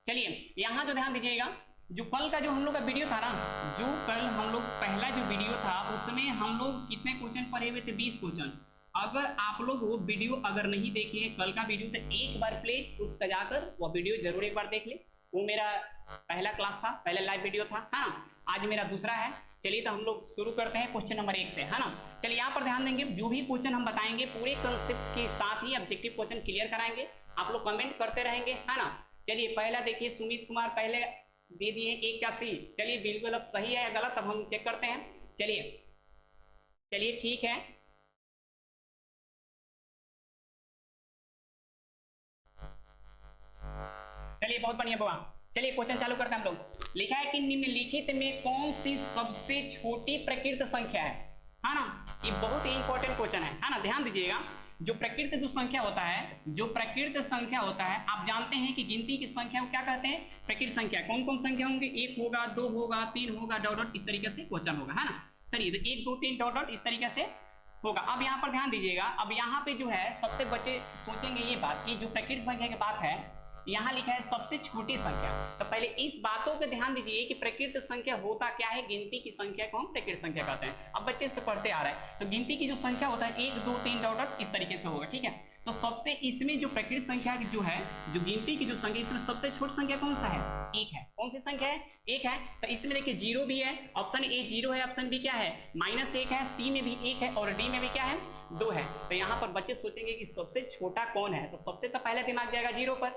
चलिए यहाँ जो ध्यान दीजिएगा, जो कल का जो हम लोग का वीडियो था ना, जो कल हम लोग पहला जो वीडियो था उसमें हम लोग कितने क्वेश्चन पढ़े हुए थे? 20 क्वेश्चन। अगर आप लोग वो वीडियो अगर नहीं देखे हैं कल का वीडियो, तो एक बार प्लीज उसका जाकर वो वीडियो जरूर एक बार देख ले। वो मेरा पहला क्लास था, पहला लाइव वीडियो था, है ना। आज मेरा दूसरा है। चलिए तो हम लोग शुरू करते हैं क्वेश्चन नंबर 1 से, है ना। चलिए यहाँ पर ध्यान देंगे, जो भी क्वेश्चन हम बताएंगे पूरे कंसेप्ट के साथ ही ऑब्जेक्टिव क्वेश्चन क्लियर कराएंगे। आप लोग कमेंट करते रहेंगे, है ना। चलिए पहला देखिए, सुमित कुमार पहले दे दिए 81। चलिए बिल्कुल, अब सही है या गलत अब हम चेक करते हैं। चलिए ठीक है। चलिए बहुत बढ़िया बुआ। चलिए क्वेश्चन चालू करते हैं हम लोग। लिखा है कि निम्नलिखित में कौन सी सबसे छोटी प्रकृत संख्या है ना। ये बहुत ही इंपॉर्टेंट क्वेश्चन है ना। ध्यान दीजिएगा, जो प्रकृत जो संख्या होता है, जो प्रकृत संख्या होता है, आप जानते हैं कि गिनती की संख्या को क्या कहते हैं? प्रकृत संख्या। कौन कौन संख्या होंगे? 1 होगा, 2 होगा, 3 होगा, डॉट डॉट इस तरीके से क्वेश्चन होगा, है ना। चलिए तो 1 2 3 डॉट डॉट इस तरीके से होगा। अब यहाँ पर ध्यान दीजिएगा, अब यहाँ पे जो है सबसे बच्चे सोचेंगे ये बात कि जो प्रकृत संख्या की बात है, यहाँ लिखा है सबसे छोटी संख्या। तो पहले इस बातों पे ध्यान दीजिए कि प्रकृत संख्या होता क्या है। गिनती की संख्या को हम प्रकृत संख्या कहते हैं। अब बच्चे इससे पढ़ते आ रहे हैं, तो गिनती की जो संख्या होता है 1 2 3 डॉट डॉट इस तरीके से होगा, ठीक है। तो सबसे इसमें जो प्रकृत संख्या जो है, जो गिनती की जो संख्या, इसमें सबसे छोटी संख्या कौन सा है? 1 है। कौन सी संख्या है? 1 है। तो इसमें देखिए 0 भी है, ऑप्शन ए 0 है, ऑप्शन बी क्या है? -1 है, सी में भी 1 है और डी में भी क्या है? 2 है। तो यहाँ पर बच्चे सोचेंगे कि सबसे छोटा कौन है, तो सबसे तो पहले दिमाग जाएगा 0 पर,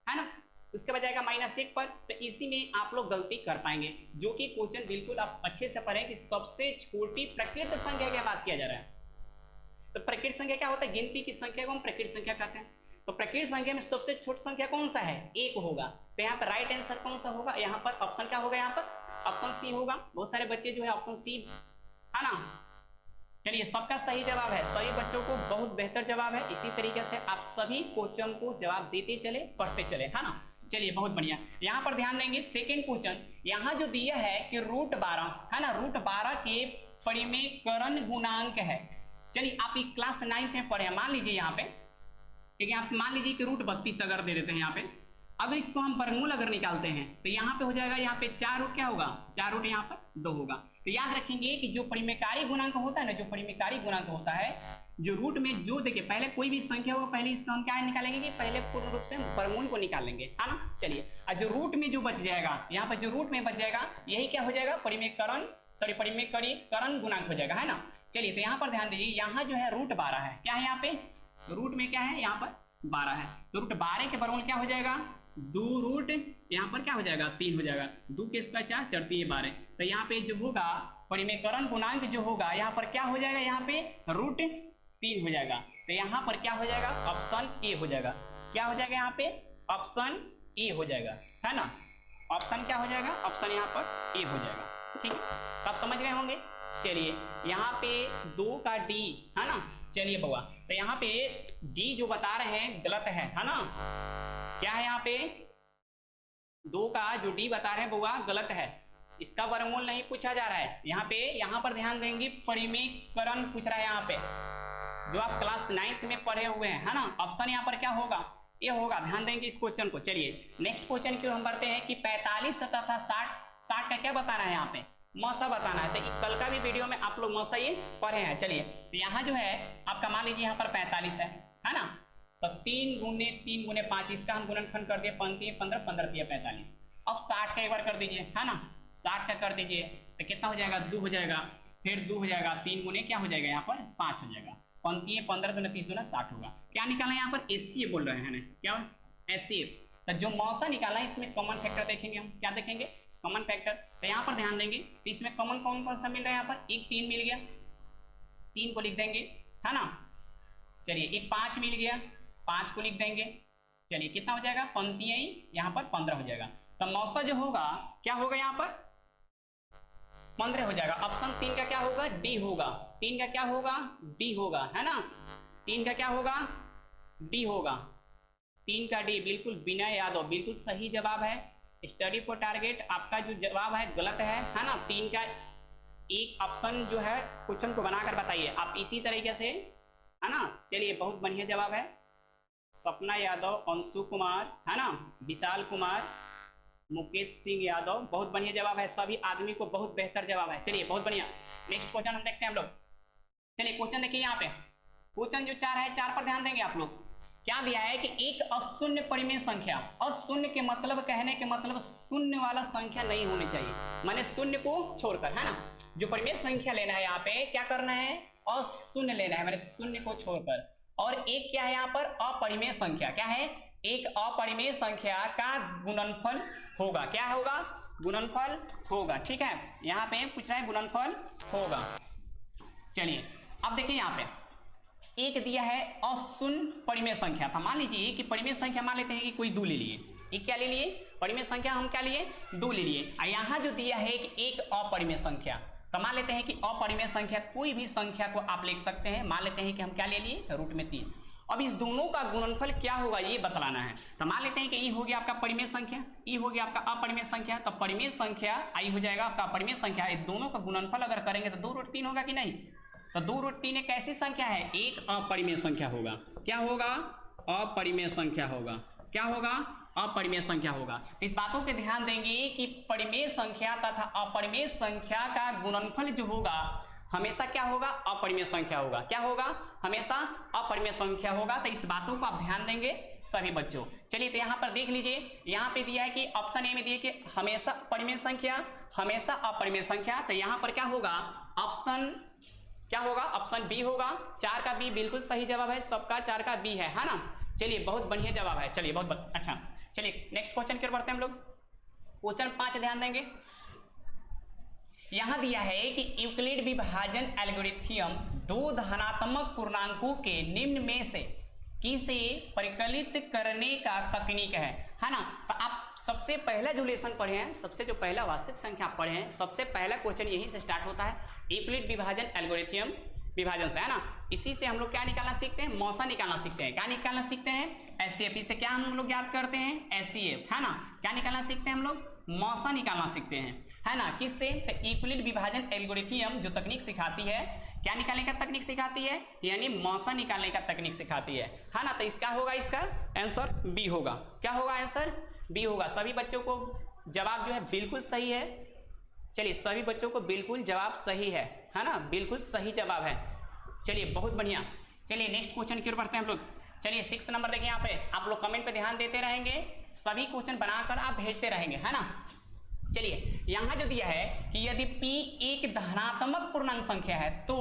है ना। उसके बाद जाएगा -1 पर। तो इसी में आप लोग गलती कर पाएंगे, जो कि क्वेश्चन बिल्कुल आप अच्छे से पढ़ें कि सबसे छोटी प्रकृत संख्या की बात किया जा रहा है। तो प्रकृत संख्या क्या होता है? गिनती की संख्या को हम प्रकृत संख्या कहते हैं। तो प्रकृत संख्या में सबसे छोटी संख्या कौन सा है? 1 होगा। तो यहाँ पर राइट आंसर कौन सा होगा? यहाँ पर ऑप्शन क्या होगा? यहाँ पर ऑप्शन सी होगा। बहुत सारे बच्चे जो है ऑप्शन सी, है ना। चलिए सबका सही जवाब है, सभी बच्चों को बहुत बेहतर जवाब है। इसी तरीके से आप सभी क्वेश्चन को जवाब देते चले, पढ़ते चले, है ना। चलिए बहुत बढ़िया। यहाँ पर ध्यान देंगे, सेकेंड क्वेश्चन यहाँ जो दिया है कि √12, है ना, √12 के परिमेयकरण गुणांक है। चलिए आप क्लास 9th में पढ़े, मान लीजिए यहाँ पे, ठीक है, आप मान लीजिए कि √32 अगर दे देते हैं यहाँ पे। अगर इसको हम वर्गमूल अगर निकालते हैं तो यहाँ पे हो जाएगा, यहाँ पे 4 रूट क्या होगा? 4 रूट यहाँ पर 2 होगा। तो याद रखेंगे कि जो परिमेयकारी गुणांक होता है ना, जो परिमेयकारी गुणांक होता है, जो रूट में जो देखिए पहले कोई भी संख्या होगा, पहले इसका हम क्या निकालेंगे कि पहले पूर्ण रूप से वर्गमूल को निकालेंगे, है ना। चलिए, और जो रूट में जो बच जाएगा, यहाँ पर जो रूट में बच जाएगा, यही क्या हो जाएगा? परिमेयकरण गुणांक हो जाएगा, है ना। चलिए तो यहाँ पर ध्यान दीजिए, यहाँ जो है √12 है, क्या है यहाँ पे? रूट में क्या है? यहाँ पर 12 है। तो √12 के वर्गमूल क्या हो जाएगा? 2 रूट यहाँ पर क्या हो जाएगा? 3 हो जाएगा। 2 के स्क्वायर 4, 4 3 12। तो यहाँ पे जो होगा परिमेयकरण गुणांक जो होगा, यहाँ पर क्या हो जाएगा? यहाँ पे √3 हो जाएगा। तो यहाँ पर क्या हो जाएगा? ऑप्शन ए हो जाएगा। क्या हो जाएगा यहाँ पे? ऑप्शन ए हो जाएगा, है ना। ऑप्शन क्या हो जाएगा? ऑप्शन यहाँ पर ए हो जाएगा, ठीक है। तो आप समझ गए होंगे। चलिए यहाँ पे 2 का डी, है ना। चलिए बउआ, तो यहाँ पे डी जो बता रहे हैं गलत है ना। क्या है यहाँ पे? 2 का जो डी बता रहे हैं बउआ गलत है, इसका वर्गमूल नहीं पूछा जा रहा है। यहाँ पर ध्यान देंगे, परिमेयकरण पूछ रहा है यहाँ पे, जो आप क्लास 9th में पढ़े हुए हैं, है ना। ऑप्शन यहाँ पर क्या होगा? ये होगा। ध्यान देंगे इस क्वेश्चन को। चलिए नेक्स्ट क्वेश्चन की हम बढ़ते हैं कि 45 तथा 60 का क्या बताना है? यहाँ पे मौसा बताना है। तो कल का भी वीडियो में आप लोग मौसा ये पढ़े हैं। चलिए तो यहाँ जो है आपका मान लीजिए यहाँ पर 45 है ना। तो 3 गुने 3 गुने 5, इसका हम गुणनखंड कर दिए, 15 15 15 दिया 45। अब 60 का एक बार कर दीजिए, है ना। 60 का कर दीजिए तो कितना हो जाएगा? 2 हो जाएगा। फिर 2 हो जाएगा, 3 गुने क्या हो जाएगा? यहाँ पर 5 हो जाएगा। 15 दूना 30 दूना 60 होगा। क्या निकालना है यहाँ पर? एचसीएफ बोल रहे हैं ना, क्या? एचसीएफ। तो जो मौसा निकाला है इसमें कॉमन फैक्टर देखेंगे हम, क्या देखेंगे? Common factor. तो यहाँ पर ध्यान देंगे, तो इसमें कॉमन कौन कौन सा मिल रहा है? यहाँ पर एक 3 मिल गया, 3 को लिख देंगे, है ना। चलिए एक 5 मिल गया, 5 को लिख देंगे। चलिए कितना हो जाएगा? पंक्तियां यहाँ पर 15 हो जाएगा। तो मौसा जो होगा क्या होगा? यहाँ पर 15 हो जाएगा। ऑप्शन 3 का क्या होगा? डी होगा। 3 का क्या होगा? डी होगा, है ना। 3 का क्या होगा? डी होगा। 3 का डी, बिल्कुल विनय यादव, बिल्कुल सही जवाब है। स्टडी फॉर टारगेट आपका जो जवाब है गलत है ना। 3 का एक ऑप्शन जो है क्वेश्चन को बनाकर बताइए आप इसी तरीके से, है ना। चलिए बहुत बढ़िया जवाब है। सपना यादव, अंशु कुमार, है ना, विशाल कुमार, मुकेश सिंह यादव, बहुत बढ़िया जवाब है, सभी आदमी को बहुत बेहतर जवाब है। चलिए बहुत बढ़िया, नेक्स्ट क्वेश्चन हम देखते हैं हम लोग। चलिए क्वेश्चन देखिए यहाँ पे, क्वेश्चन जो 4 है, 4 पर ध्यान देंगे आप लोग। क्या दिया है कि एक अशून्य परिमेय संख्या, अशून्य के मतलब कहने के मतलब शून्य वाला संख्या नहीं होनी चाहिए, माने शून्य को छोड़कर, है ना। जो परिमेय संख्या लेना है यहाँ पे क्या करना है, अशून्य लेना है, माने शून्य को छोड़कर। और एक क्या है यहाँ पर, अपरिमेय संख्या। क्या है, एक अपरिमेय संख्या का गुणनफल होगा। क्या होगा, गुणनफल होगा। ठीक है, यहाँ पे पूछ रहा है गुणनफल होगा। चलिए अब देखिए यहाँ पे एक दिया है अशून्य परिमेय संख्या था। मान लीजिए कि परिमेय संख्या मान लेते हैं कि कोई 2 ले लिए, एक क्या ले लिए, परिमेय संख्या हम क्या लिए, 2 ले लिए। और यहाँ जो दिया है कि एक अपरिमेय संख्या, तो मान लेते हैं कि अपरिमेय संख्या कोई भी संख्या को आप लिख सकते हैं। मान लेते हैं कि हम क्या ले लिए, रूट में 3। अब इस दोनों का गुणनफल क्या होगा ये बतलाना है। तो मान लेते हैं कि ई हो गया आपका परिमेय संख्या, ई हो गया आपका अपरिमेय संख्या। तो परिमेय संख्या आई हो जाएगा आपका अपरिमेय संख्या। इस दोनों का गुणनफल अगर करेंगे तो 2√3 होगा कि नहीं। तो 2√3 एक ऐसी संख्या है, एक अपरिमेय संख्या होगा। क्या होगा, अपरिमेय संख्या होगा। क्या होगा, अपरिमेय संख्या होगा। इस बातों पे ध्यान देंगे कि परिमेय संख्या तथा अपरिमेय संख्या का गुणनफल जो होगा हमेशा क्या होगा, अपरिमेय संख्या होगा। क्या होगा, हमेशा अपरिमेय संख्या होगा। तो इस बातों को आप ध्यान देंगे सभी बच्चों। चलिए तो यहाँ पर देख लीजिए, यहाँ पे दिया है कि ऑप्शन ए में दिया कि हमेशा परिमेय संख्या, हमेशा अपरिमेय संख्या। तो यहाँ पर क्या होगा, ऑप्शन क्या होगा, ऑप्शन बी होगा। 4 का बी बिल्कुल सही जवाब है, सबका 4 का बी है ना। चलिए बहुत बढ़िया जवाब है। चलिए बहुत अच्छा। चलिए नेक्स्ट क्वेश्चन की ओर बढ़ते हैं हम लोग। क्वेश्चन 5 ध्यान देंगे। यहां दिया है कि यूक्लिड विभाजन एल्गोरिथम 2 धनात्मक पूर्णांकों के निम्न में से किसे परिकलित करने का तकनीक है ना। तो आप सबसे पहला जो लेसन पढ़े हैं, सबसे जो पहला वास्तविक संख्या पढ़े हैं, सबसे पहला क्वेश्चन यही से स्टार्ट होता है, यूक्लिड विभाजन एल्गोरिथम विभाजन से, है ना। इसी से हम लोग क्या निकालना सीखते हैं, मौसा निकालना सीखते हैं। क्या निकालना सीखते हैं, एचसीएफ। इसे क्या हम लोग याद करते हैं, एचसीएफ, है ना। क्या निकालना सीखते हैं हम लोग, मौसा निकालना सीखते हैं, है ना। किससे, तो यूक्लिड विभाजन एल्गोरिथम जो तकनीक सिखाती है, क्या निकालने का तकनीक सिखाती है, यानी मौसा निकालने का तकनीक सिखाती है ना। तो इसका होगा, इसका आंसर बी होगा। क्या होगा, आंसर बी होगा। सभी बच्चों को जवाब जो है बिल्कुल सही है। चलिए सभी बच्चों को बिल्कुल जवाब सही है ना, बिल्कुल सही जवाब है। चलिए बहुत बढ़िया। चलिए नेक्स्ट क्वेश्चन की ओर बढ़ते हैं हम लोग। चलिए 6 नंबर देखिए, यहाँ पे आप लोग कमेंट पे ध्यान देते रहेंगे, सभी क्वेश्चन बनाकर आप भेजते रहेंगे, है ना। चलिए यहां जो दिया है कि यदि p एक धनात्मक पूर्णांक संख्या है तो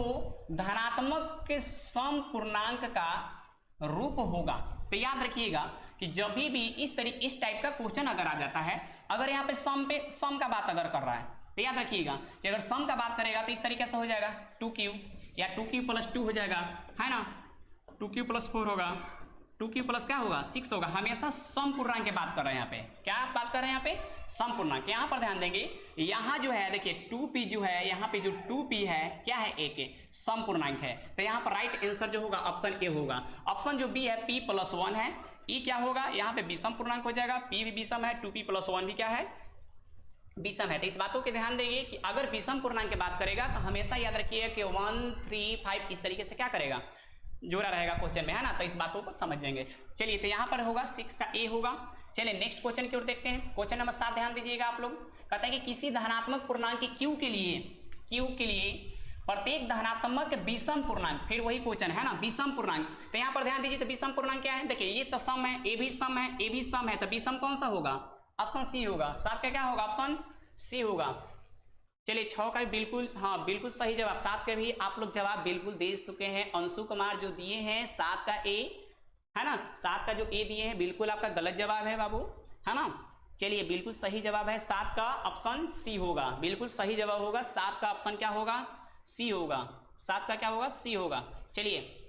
धनात्मक के सम पूर्णांक का रूप होगा। तो याद रखिएगा कि जब भी इस टाइप का क्वेश्चन अगर आ जाता है, अगर यहाँ पे सम का बात अगर कर रहा है, तो याद रखिएगा कि अगर सम का बात करेगा तो इस तरीके से हो जाएगा 2q या 2q + 2 हो जाएगा, है ना। 2q + 4 होगा, 2q + क्या होगा 6 होगा। हमेशा सम पूर्णांक की बात कर रहे हैं यहाँ पे। क्या बात कर रहे हैं यहाँ पे, सम पूर्णांक। यहाँ पर ध्यान देंगे, यहाँ जो है देखिए 2p जो है, यहाँ पे जो 2p है क्या है, एक सम पूर्णांक है। तो यहाँ पर राइट आंसर जो होगा ऑप्शन ए होगा। ऑप्शन जो बी है p + 1 है, ई क्या होगा, यहाँ पे विषम पूर्णांक हो जाएगा। p भी विषम है, 2p + 1 भी क्या है, विषम है। तो इस बातों के ध्यान देंगे कि अगर विषम पूर्णांक की बात करेगा तो हमेशा याद रखिएगा कि 1 3 5 इस तरीके से क्या करेगा, जोड़ा रहेगा क्वेश्चन में, है ना। तो इस बातों को समझ जाएंगे। चलिए तो यहाँ पर होगा 6 का ए होगा। चलिए नेक्स्ट क्वेश्चन की ओर देखते हैं। क्वेश्चन नंबर 7 ध्यान दीजिएगा आप लोग। कहते हैं कि किसी धनात्मक पूर्णांक की q के लिए प्रत्येक धनात्मक विषम पूर्णांक, फिर वही क्वेश्चन है ना, विषम पूर्णांक। तो यहाँ पर ध्यान दीजिए, तो विषम पूर्णांक क्या है, देखिए ये तो सम है, ए भी सम है, ए भी सम है, तो विषम कौन सा होगा, ऑप्शन सी होगा। 7 का क्या होगा, ऑप्शन सी होगा। चलिए 6 का भी बिल्कुल, हाँ बिल्कुल सही जवाब। 7 के भी आप लोग जवाब बिल्कुल दे चुके हैं। अंशु कुमार जो दिए हैं 7 का ए, है ना, 7 का जो ए दिए हैं बिल्कुल आपका गलत जवाब है बाबू, है ना। चलिए बिल्कुल सही जवाब है 7 का ऑप्शन सी होगा, बिल्कुल सही जवाब होगा। 7 का ऑप्शन क्या होगा, सी होगा। 7 का क्या होगा, सी होगा। चलिए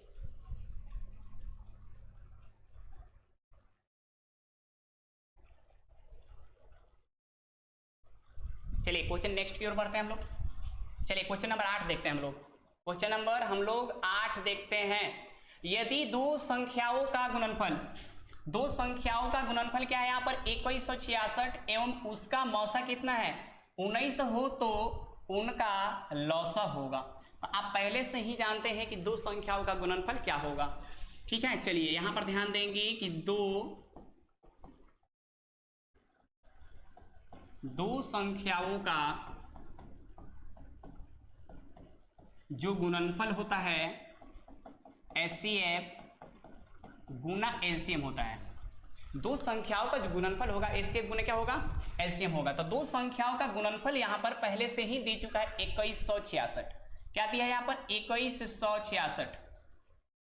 चलिए क्वेश्चन नेक्स्ट की ओर बढ़ते हैं हम लोग। चलिए क्वेश्चन नंबर 8 देखते हैं हम लोग। क्वेश्चन नंबर हम लोग 8 देखते हैं। यदि दो संख्याओं का गुणनफल, दो संख्याओं का गुणनफल क्या है यहाँ पर 2166 एवं उसका मौसा कितना है 19 हो तो उनका लौसा होगा। तो आप पहले से ही जानते हैं कि दो संख्याओं का गुणनफल क्या होगा, ठीक है। चलिए यहां पर ध्यान देंगे कि दो दो संख्याओं का जो गुणनफल होता है HCF गुना LCM होता है। दो संख्याओं का जो गुणनफल होगा HCF गुना क्या होगा LCM होगा। तो दो संख्याओं का गुणनफल यहां पर पहले से ही दे चुका है 2166। क्या दिया है यहां पर 2166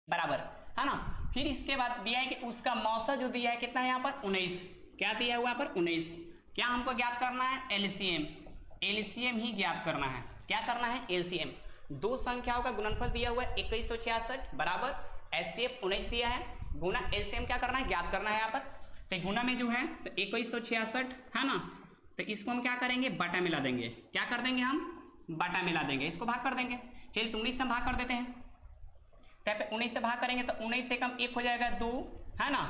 बराबर है ना। फिर इसके बाद दिया है कि उसका मौसा जो दिया है कितना है यहाँ पर 19। क्या दिया हुआ पर 19। क्या हमको ज्ञात करना है LCM ही ज्ञात करना है। क्या करना है LCM। दो संख्याओं का गुणनफल दिया हुआ है 2166 बराबर HCF 19 दिया है गुना LCM क्या करना है ज्ञात करना है यहाँ पर। तो गुना में जो है तो 2166 है ना, तो इसको हम क्या करेंगे बटा मिला देंगे। क्या कर देंगे हम बटा मिला देंगे, इसको भाग कर देंगे। चलिए 19 से भाग कर देते हैं। तो 19 से भाग करेंगे तो 19 से कम 1 हो जाएगा 2 है ना,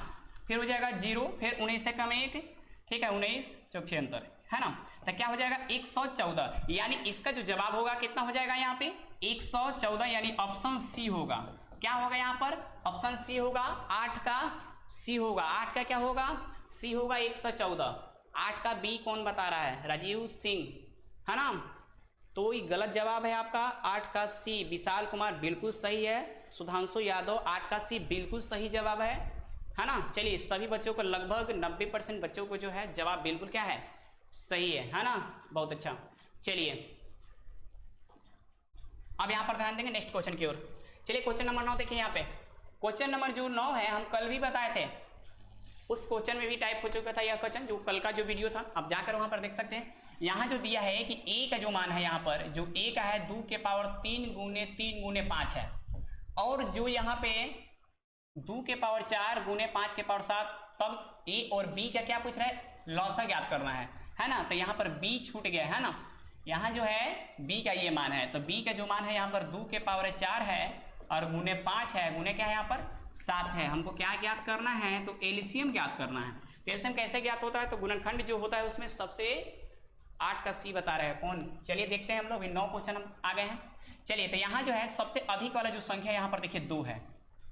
फिर हो जाएगा 0, फिर 19 से कम 1 ठीक है 19 चौक 76 है ना। तो क्या हो जाएगा 114, यानी इसका जो जवाब होगा कितना हो जाएगा यहाँ पे 114, यानी ऑप्शन सी होगा। क्या होगा यहाँ पर ऑप्शन सी होगा 8 का सी होगा। 8 का क्या होगा सी होगा 114। 8 का बी कौन बता रहा है राजीव सिंह है ना, तो ये गलत जवाब है आपका 8 का सी। विशाल कुमार बिल्कुल सही है। सुधांशु यादव 8 का सी बिल्कुल सही जवाब है ना। चलिए सभी बच्चों को लगभग 90% बच्चों को जो है जवाब बिल्कुल क्या है सही है ना, बहुत अच्छा। चलिए अब यहां पर ध्यान देंगे नेक्स्ट क्वेश्चन की ओर। चलिए क्वेश्चन नंबर 9 देखिए यहाँ पे। क्वेश्चन नंबर जो 9 है हम कल भी बताए थे, उस क्वेश्चन में भी टाइप हो चुका था यह क्वेश्चन, जो कल का जो वीडियो था आप जाकर वहां पर देख सकते हैं। यहाँ जो दिया है कि a का जो मान है यहाँ पर जो a का है 2 के पावर 3 गुने 3 गुने 5 है, और जो यहाँ पे 2 के पावर 4 गुने 5 के पावर 7, तब a और b का क्या पूछ रहा है लॉसा ज्ञात करना है ना। तो यहाँ पर b छूट गया है ना, यहाँ जो है b का ये मान है, तो b का जो मान है यहाँ पर 2 के पावर 4 है और गुने 5 है, गुने क्या है यहाँ पर 7 है। हमको क्या ज्ञात करना है तो एलसीएम ज्ञात करना है। तो एलसीएम कैसे ज्ञात होता है तो गुणनखंड जो होता है उसमें सबसे 8 का सी बता रहे हैं कौन। चलिए देखते हैं हम लोग 9 क्वेश्चन हम आ गए हैं। चलिए तो यहाँ जो है सबसे अधिक वाला जो संख्या यहाँ पर देखिए 2 है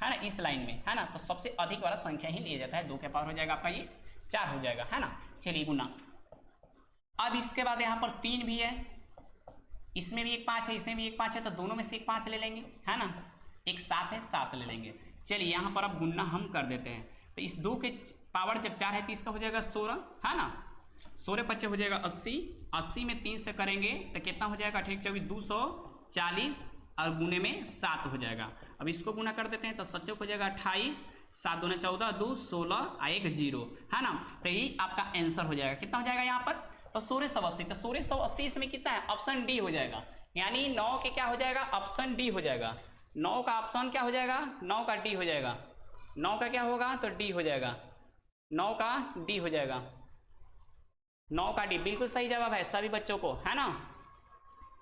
ना, इस लाइन में है ना, तो सबसे अधिक वाला संख्या ही लिया जाता है। 2 के पावर हो जाएगा आपका ये 4 हो जाएगा है ना। चलिए गुना। अब इसके बाद यहाँ पर 3 भी है, इसमें भी एक 5 है, इसमें भी एक 5 है, तो दोनों में से एक 5 ले लेंगे है ना। एक 7 है 7 ले लेंगे। चलिए यहाँ पर अब गुना हम कर देते हैं। तो इस 2 के पावर जब 4 है तो इसका हो जाएगा 16 है ना, 16 पच्चे हो जाएगा 80, 80 में 3 से करेंगे तो कितना हो जाएगा ठीक 24 240 और गुने में 7 हो जाएगा। अब इसको गुना कर देते हैं तो 7 हो जाएगा 28, 7 दूने 14, 2 16 और 1 0 है ना। तो यही आपका आंसर हो जाएगा। कितना हो जाएगा यहाँ पर तो 1680। तो 1680 इसमें कितना है ऑप्शन डी हो जाएगा, यानी 9 के क्या हो जाएगा ऑप्शन डी हो जाएगा। 9 का ऑप्शन क्या हो जाएगा 9 का डी हो जाएगा। 9 का क्या होगा तो डी हो जाएगा, 9 का डी हो जाएगा, 9 का डी बिल्कुल सही जवाब है सभी बच्चों को है ना।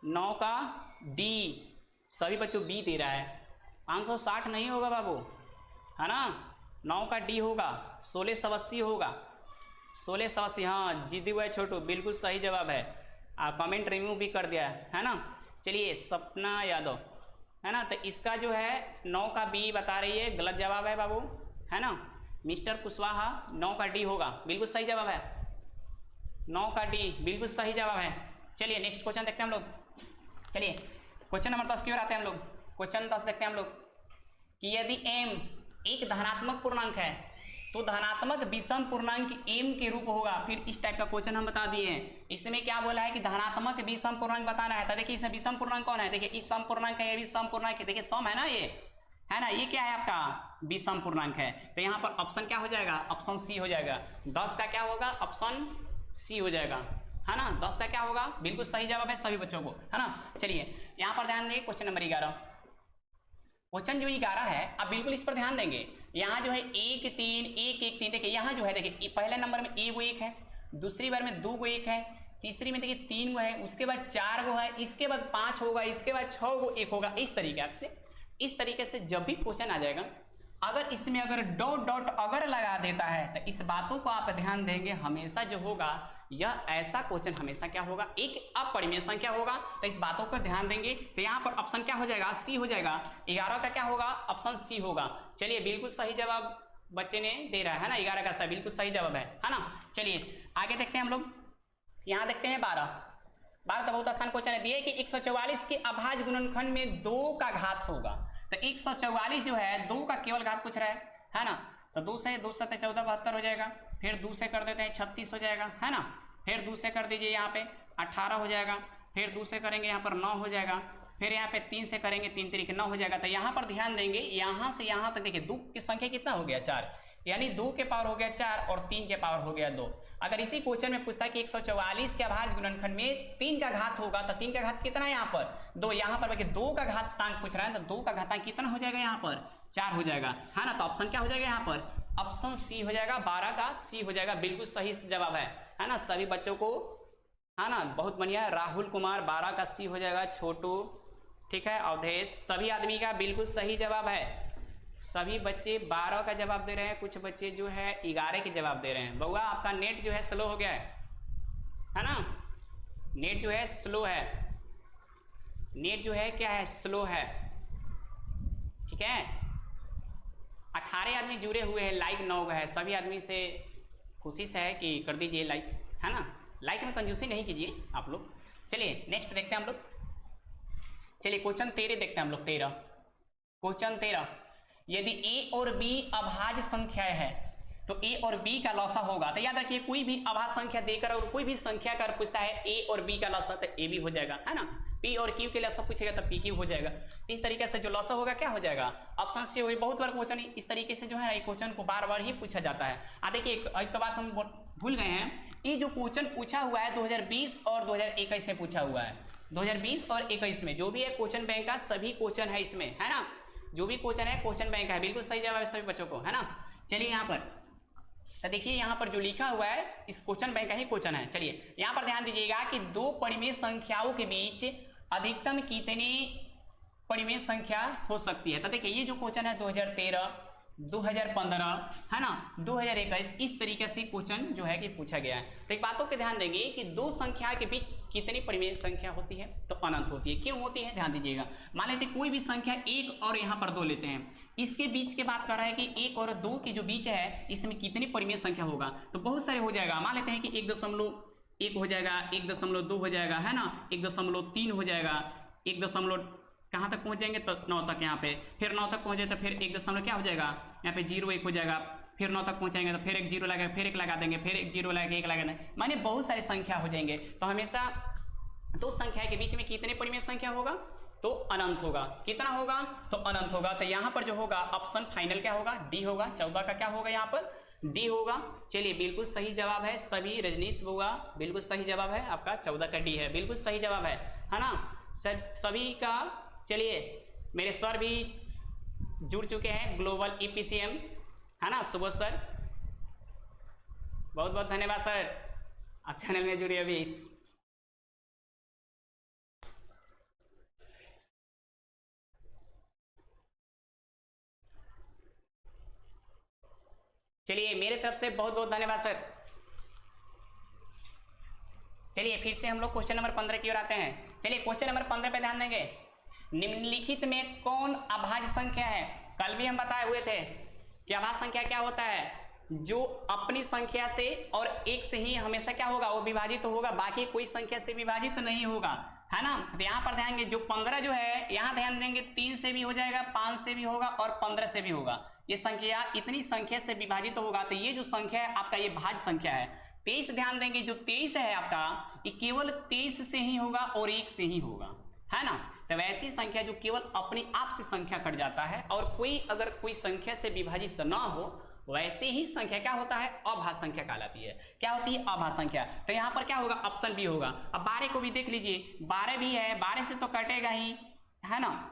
9 का डी सभी बच्चों बी दे रहा है। 560 नहीं होगा बाबू है ना, 9 का डी होगा, 1680 होगा, 1680 हाँ जीती हुआ है छोटू बिल्कुल सही जवाब है। आप कमेंट रिमूव भी कर दिया है ना। चलिए सपना यादव है ना, तो इसका जो है 9 का बी बता रही है गलत जवाब है बाबू है ना। मिस्टर कुशवाहा 9 का डी होगा बिल्कुल सही जवाब है, 9 का डी बिल्कुल सही जवाब है। चलिए नेक्स्ट क्वेश्चन देखते हैं हम लोग। चलिए क्वेश्चन नंबर 10 की ओर आते हैं हम लोग। क्वेश्चन 10 देखते हैं हम लोग कि यदि m एक धनात्मक पूर्णांक है तो धनात्मक विषम पूर्णांक m के रूप होगा। फिर इस टाइप का क्वेश्चन हम बता दिए हैं। इसमें क्या बोला है कि धनात्मक विषम पूर्णांक बताना है। तो देखिए इसमें विषम पूर्णांक कौन है, देखिए इस सम पूर्णांक है, ये भी सम पूर्णांक है, देखिए सम है ना ये है ना, ये क्या है आपका विषम पूर्णांक है। तो यहाँ पर ऑप्शन क्या हो जाएगा ऑप्शन सी हो जाएगा। 10 का क्या होगा ऑप्शन सी हो जाएगा है ना। 10 का क्या होगा बिल्कुल सही जवाब है सभी बच्चों को है ना। चलिए यहाँ पर ध्यान देंगे क्वेश्चन नंबर 11। क्वेश्चन जो 11 है आप बिल्कुल इस पर ध्यान देंगे। यहाँ जो है 1 3 1 1 3, देखिए यहाँ जो है देखिए पहले नंबर में 1 गो 1 है, दूसरी बार में 2 गो 1 है, तीसरी में देखिए 3 गो है, उसके बाद 4 गो है, इसके बाद 5 होगा, इसके बाद 6 गो 1 होगा। इस तरीके से जब भी क्वेश्चन आ जाएगा अगर इसमें अगर डॉट डॉट अगर लगा देता है तो इस बातों को आप ध्यान देंगे। हमेशा जो होगा यह ऐसा क्वेश्चन हमेशा क्या होगा एक अपरिमेय संख्या होगा, तो इस बातों को ध्यान देंगे। तो यहाँ पर ऑप्शन क्या हो जाएगा सी हो जाएगा। 11 का क्या होगा ऑप्शन सी होगा। चलिए बिल्कुल सही जवाब बच्चे ने दे रहा है ना, 11 का सही बिल्कुल सही जवाब है ना। चलिए आगे देखते हैं हम लोग। यहाँ देखते हैं 12 तो बहुत आसान क्वेश्चन है। दिए कि 144 के अभाज्य गुणनखंड में 2 का घात होगा। तो 144 जो है 2 का केवल घात पूछ रहा है ना। तो 2 से 14 72 हो जाएगा, फिर 2 से कर देते हैं 36 हो जाएगा, है ना। फिर 2 से कर दीजिए यहाँ पे 18 हो जाएगा, फिर 2 से करेंगे यहाँ पर 9 हो जाएगा, फिर यहाँ पे 3 से करेंगे 3 तरीके 9 हो जाएगा। तो यहाँ पर ध्यान देंगे, यहाँ से यहाँ तक देखिए 2 की संख्या कितना हो गया 4, यानी 2 के पावर हो गया 4 और 3 के पावर हो गया 2। अगर इसी क्वेश्चन में पूछता है कि 144 के अभाज्य गुणनखंड में 3 का घात होगा, तो 3 का घात कितना है यहाँ पर 2, यहाँ पर देखिए 2 का घातांक पूछ रहा है, तो 2 का घातांक कितना हो जाएगा यहाँ पर 4 हो जाएगा, है ना। तो ऑप्शन क्या हो जाएगा यहाँ पर, ऑप्शन सी हो जाएगा, 12 का सी हो जाएगा, बिल्कुल सही जवाब है ना। सभी बच्चों को, है ना, बहुत बढ़िया। राहुल कुमार 12 का सी हो जाएगा, छोटू, ठीक है, अवधेश, सभी आदमी का बिल्कुल सही जवाब है। सभी बच्चे 12 का जवाब दे रहे हैं, कुछ बच्चे जो है 11 के जवाब दे रहे हैं। बउआ आपका नेट जो है स्लो हो गया है ना, नेट जो है स्लो है, नेट जो है क्या है, स्लो है, ठीक है। 18 आदमी जुड़े हुए हैं, लाइक 9 है। सभी आदमी से कोशिश है कि कर दीजिए लाइक, है ना। लाइक में कंजूसी नहीं कीजिए आप लोग। चलिए नेक्स्ट देखते हैं हम लोग। चलिए क्वेश्चन 13 देखते हैं हम लोग। 13 क्वेश्चन 13, यदि a और b अभाज्य संख्याएं है तो a और b का लॉसा होगा। तो याद रखिए कोई भी अभाज्य संख्या देकर और कोई भी संख्या का पूछता है a और b का लॉसा, तो a भी हो जाएगा, है ना। p और q के लॉसा पूछेगा तो p q हो जाएगा। इस तरीके से जो लॉसा होगा क्या हो जाएगा, ऑप्शन सी होगी। बहुत बार क्वेश्चन इस तरीके से जो है क्वेश्चन को बार बार ही पूछा जाता है। देखिए एक तो बात हम भूल गए हैं, ये जो क्वेश्चन पूछा हुआ है 2020 और 2021 में पूछा हुआ है। 2020 और 21 में जो भी है क्वेश्चन बैंक का सभी क्वेश्चन है इसमें, है ना। जो भी क्वेश्चन है क्वेश्चन बैंक है, बिल्कुल सही जवाब है सभी बच्चों को, है ना। चलिए यहाँ पर तो देखिए यहाँ पर जो लिखा हुआ है इस क्वेश्चन बैंक का ही क्वेश्चन है। चलिए यहाँ पर ध्यान दीजिएगा कि 2 परिमेय संख्याओं के बीच अधिकतम कितनी परिमेय संख्या हो सकती है। तो देखिए ये जो क्वेश्चन है 2013, 2015, है ना, 2021, इस तरीके से क्वेश्चन जो है कि पूछा गया है। तो एक बातों के ध्यान देंगे कि 2 संख्या के बीच कितनी परिमेय संख्या होती है, तो अनंत होती है। क्यों होती है ध्यान दीजिएगा। मान लेते कोई भी संख्या 1 और यहाँ पर 2 लेते हैं, इसके बीच के बात कर रहा है कि 1 और 2 के जो बीच है इसमें कितनी परिमेय संख्या होगा। तो बहुत सारे हो जाएगा। मान लेते हैं कि 1.1 हो जाएगा, 1.2 हो जाएगा, है ना, 1.3 हो जाएगा, 1. कहाँ तक पहुँच जाएंगे तो 9 तक, यहाँ पे फिर 9 तक पहुँचे तो फिर 1 क्या हो जाएगा, यहाँ पे 0.1 हो जाएगा, फिर 9 तक पहुँचाएंगे तो फिर एक 0 लगा, फिर 1 लगा देंगे, फिर एक 0 लगा के 1 लगा देंगे, माने बहुत सारी संख्या हो जाएंगे। तो हमेशा 2 संख्या के बीच में कितने परिमेय संख्या होगा, तो अनंत होगा। कितना होगा, तो अनंत होगा। तो यहाँ पर जो होगा ऑप्शन फाइनल क्या होगा, डी होगा। 14 का क्या होगा यहाँ पर, डी होगा। चलिए बिल्कुल सही जवाब है सभी। रजनीश बुआ बिल्कुल सही जवाब है आपका, 14 का डी है, बिल्कुल सही जवाब है ना सभी का। चलिए मेरे सर भी जुड़ चुके हैं, ग्लोबल EPCM, है ना, सुबोध सर, बहुत बहुत धन्यवाद सर, आप चैनल में जुड़े अभी। चलिए मेरे तरफ से बहुत बहुत धन्यवाद सर। चलिए फिर से हम लोग क्वेश्चन नंबर 15 की ओर आते हैं। चलिए क्वेश्चन नंबर 15 पे ध्यान देंगे। निम्नलिखित में कौन अभाज्य संख्या है। कल भी हम बताए हुए थे कि अभाज्य संख्या क्या होता है, जो अपनी संख्या से और 1 से ही हमेशा क्या होगा, वो विभाजित तो होगा, बाकी कोई संख्या से विभाजित नहीं होगा, है ना। तो यहाँ पर ध्यान देंगे, जो 15 जो है यहाँ ध्यान देंगे 3 से भी हो जाएगा, 5 से भी होगा और 15 से भी होगा। ये संख्या इतनी संख्या से विभाजित होगा। तो ये जो संख्या है आपका ये भाज्य संख्या है। 23 ध्यान देंगे, जो 23 है आपका ये केवल 23 से ही होगा और 1 से ही होगा, है ना। तो वैसी संख्या जो केवल अपने आप से संख्या कट जाता है और कोई अगर कोई संख्या से विभाजित ना हो, वैसे ही संख्या क्या होता है, अभाज्य संख्या कहलाती है। क्या होती है, अभाज्य संख्या। तो यहाँ पर क्या होगा, ऑप्शन बी होगा। अब 12 को भी देख लीजिए, 12 भी है, 12 से तो कटेगा ही, है ना,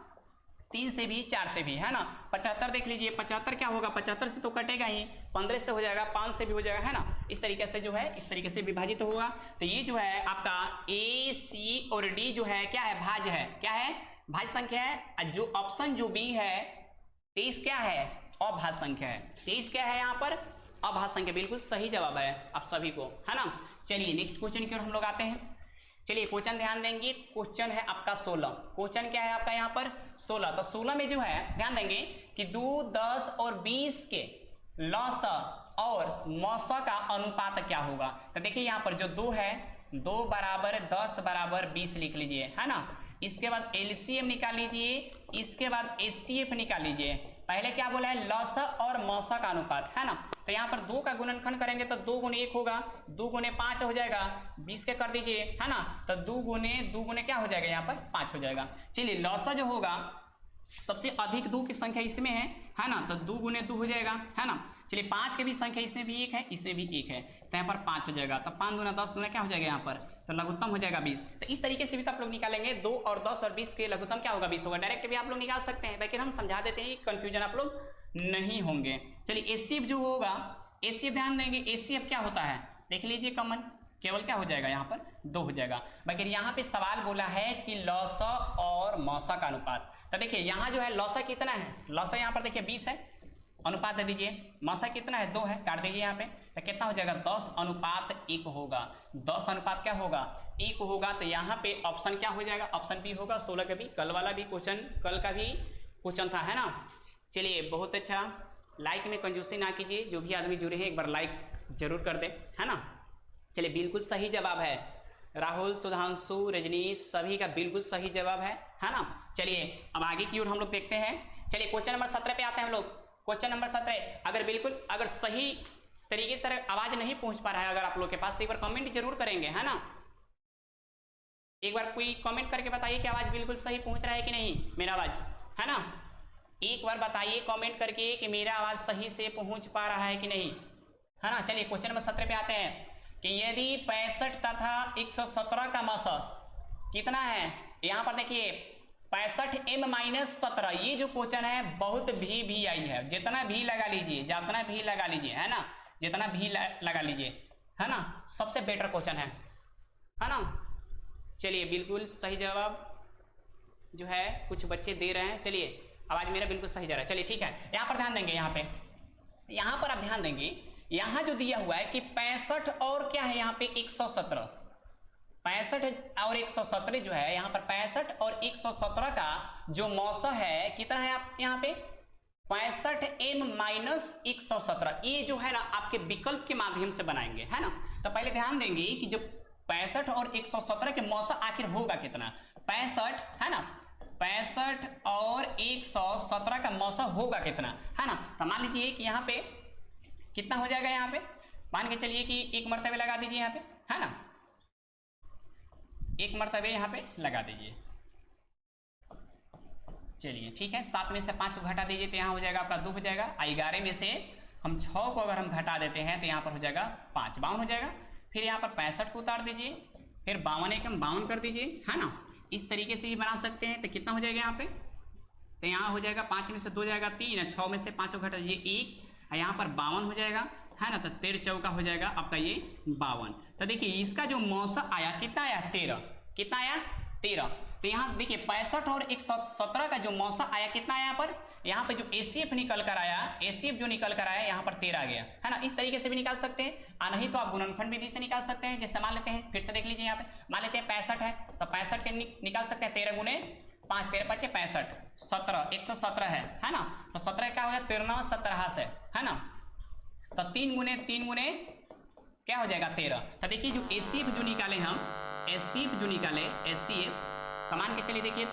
3 से भी, 4 से भी, है ना। 75 देख लीजिए, 75 क्या होगा, 75 से तो कटेगा ही, 15 से हो जाएगा, 5 से भी हो जाएगा, है ना। इस तरीके से जो है इस तरीके से विभाजित होगा। तो ये जो है आपका ए, सी और डी जो है क्या है, भाज्य है। क्या है, भाज्य संख्या है। जो ऑप्शन जो बी है 23 क्या है, अभाज्य संख्या है। 23 क्या है यहाँ पर, अभाज्य संख्या। बिल्कुल सही जवाब है आप सभी को, है ना। चलिए नेक्स्ट क्वेश्चन की ओर हम लोग आते हैं। चलिए क्वेश्चन ध्यान देंगे, क्वेश्चन है आपका 16। क्वेश्चन क्या है आपका यहाँ पर 16। तो 16 में जो है ध्यान देंगे कि 2, 10 और 20 के लॉसा और मौसा का अनुपात क्या होगा। तो देखिए यहाँ पर जो 2 है 2 बराबर 10 बराबर 20 लिख लीजिए, है ना। इसके बाद एलसीएम निकाल लीजिए, इसके बाद एचसीएफ निकाल लीजिए। पहले क्या बोला है, लसा और मौसा का अनुपात, है ना। तो यहाँ पर 2 का गुणनखंड करेंगे तो 2 गुने 1 होगा, 2 गुने 5 हो जाएगा, 20 के कर दीजिए, है ना। तो 2 गुने क्या हो जाएगा, यहाँ पर 5 हो जाएगा। चलिए लसा जो होगा सबसे अधिक 2 की संख्या इसमें है ना, तो 2 गुने 2 हो जाएगा, है ना। चलिए 5 की भी संख्या इसमें भी 1 है, इसमें भी 1 है, तो यहाँ पर 5 हो जाएगा। तो 5 दूना 10 दूना क्या हो जाएगा यहाँ पर, तो लघुत्तम हो जाएगा 20। तो इस तरीके से भी तो आप लोग निकालेंगे, 2 और 10 और 20 के लघुत्तम क्या होगा, 20 होगा। डायरेक्ट भी आप लोग निकाल सकते हैं, लेकिन हम समझा देते हैं, कंफ्यूजन आप लोग नहीं होंगे। चलिए एचसीएफ जो होगा, एचसीएफ ध्यान देंगे, एचसीएफ क्या होता है देख लीजिए, कॉमन केवल क्या हो जाएगा यहाँ पर 2 हो जाएगा। बाकी यहाँ पे सवाल बोला है कि लौसा और मौसा का अनुपात। तो देखिए यहाँ जो है लौसा कितना है, लौसा यहाँ पर देखिए 20 है, अनुपात दे दीजिए। मौसा कितना है, 2 है, काट दीजिए यहाँ पे, तो कितना हो जाएगा 10 अनुपात 1 होगा। 10 अनुपात क्या होगा, 1 होगा। तो यहाँ पे ऑप्शन क्या हो जाएगा, ऑप्शन बी होगा। 16 का भी, कल वाला भी क्वेश्चन, कल का भी क्वेश्चन था, है ना। चलिए बहुत अच्छा, लाइक में कंजूसी ना कीजिए, जो भी आदमी जुड़े हैं एक बार लाइक जरूर कर दे, है ना। चलिए बिल्कुल सही जवाब है, राहुल, सुधांशु, रजनीश सभी का बिल्कुल सही जवाब है ना। चलिए अब आगे की ओर हम लोग देखते हैं। चलिए क्वेश्चन नंबर 17 पे आते हैं हम लोग। क्वेश्चन नंबर 17, अगर सही तरीके से आवाज नहीं पहुंच पा रहा है अगर आप लोग के पास, तो एक बार कमेंट जरूर करेंगे, है ना। एक बार कोई कमेंट करके बताइए कि आवाज बिल्कुल सही पहुंच रहा है कि नहीं, मेरा आवाज, है ना। एक बार बताइए कमेंट करके कि मेरा आवाज सही से पहुंच पा रहा है कि नहीं, है ना। चलिए क्वेश्चन नंबर 17 पे आते हैं कि यदि 65 तथा 117 का मौसा कितना है, यहां पर देखिए 65m - 17, ये जो क्वेश्चन है बहुत भी आई है, जितना भी लगा लीजिए, जितना भी लगा लीजिए, है ना, जितना भी लगा लीजिए, है ना, सबसे बेटर क्वेश्चन है ना। चलिए बिल्कुल सही जवाब जो है कुछ बच्चे दे रहे हैं। चलिए आवाज मेरा बिल्कुल सही जा रहा है, चलिए ठीक है। यहाँ पर ध्यान देंगे, यहाँ पर आप ध्यान देंगे, यहाँ जो दिया हुआ है कि 65 और क्या है यहाँ पे 117, 65 और 117 जो है यहाँ पर 65 और 117 का जो मौसा है कितना है, आप यहाँ पे 65m - 117, ये जो है ना आपके विकल्प के माध्यम से बनाएंगे, है ना। तो पहले ध्यान देंगे कि जो 65 और 117 के मौसा आखिर होगा कितना, 65 है ना, 65 और 117 का मौसा होगा कितना, है ना। तो मान लीजिए कि यहाँ पे कितना हो जाएगा, यहाँ पे मान के चलिए कि 1 मरतबे लगा दीजिए यहाँ पे, है ना, 1 मरतबे यहाँ पे लगा दीजिए। चलिए ठीक है, 7 में से 5 को घटा दीजिए तो यहाँ हो जाएगा आपका 2 हो जाएगा। 11 में से हम 6 को अगर हम घटा देते हैं तो यहाँ पर हो जाएगा 5, 52 हो जाएगा। फिर यहाँ पर 65 को उतार दीजिए, फिर 52 एकम 52 कर दीजिए, है ना। इस तरीके से भी बना सकते हैं। तो कितना हो जाएगा यहाँ पे, तो यहाँ हो जाएगा 5 में से 2 जाएगा 3, 6 में से 5 को घटा दीजिए 1, यहाँ पर 52 हो जाएगा, है ना। तो 13 चौका हो जाएगा आपका ये 52। तो देखिए इसका जो मौसा आया कितना आया, 13, कितना आया 13। तो यहाँ देखिए 65 और 117 का जो मौसा आया कितना आया, यहाँ पे जो एसीएफ निकल कर आया, एसीएफ जो निकल कर आया यहाँ पर 13 आ गया, है ना। इस तरीके से भी निकाल सकते हैं, नहीं तो आप गुणनखंड विधि से निकाल सकते हैं। जैसे मान लेते हैं, फिर से देख लीजिए, यहाँ पे मान लेते हैं 65 है तो 65 के निकाल सकते हैं 13 गुने 5, 13 5 65, 17, 117 है ना। तो 17 क्या हो गया, 13 17 से, है ना। तो 3 गुने क्या हो जाएगा 13। तो देखिए जो एसीएफ जो निकाले हम, एसीएफ जो निकाले, एसीएफ मान के चलिए, देखिए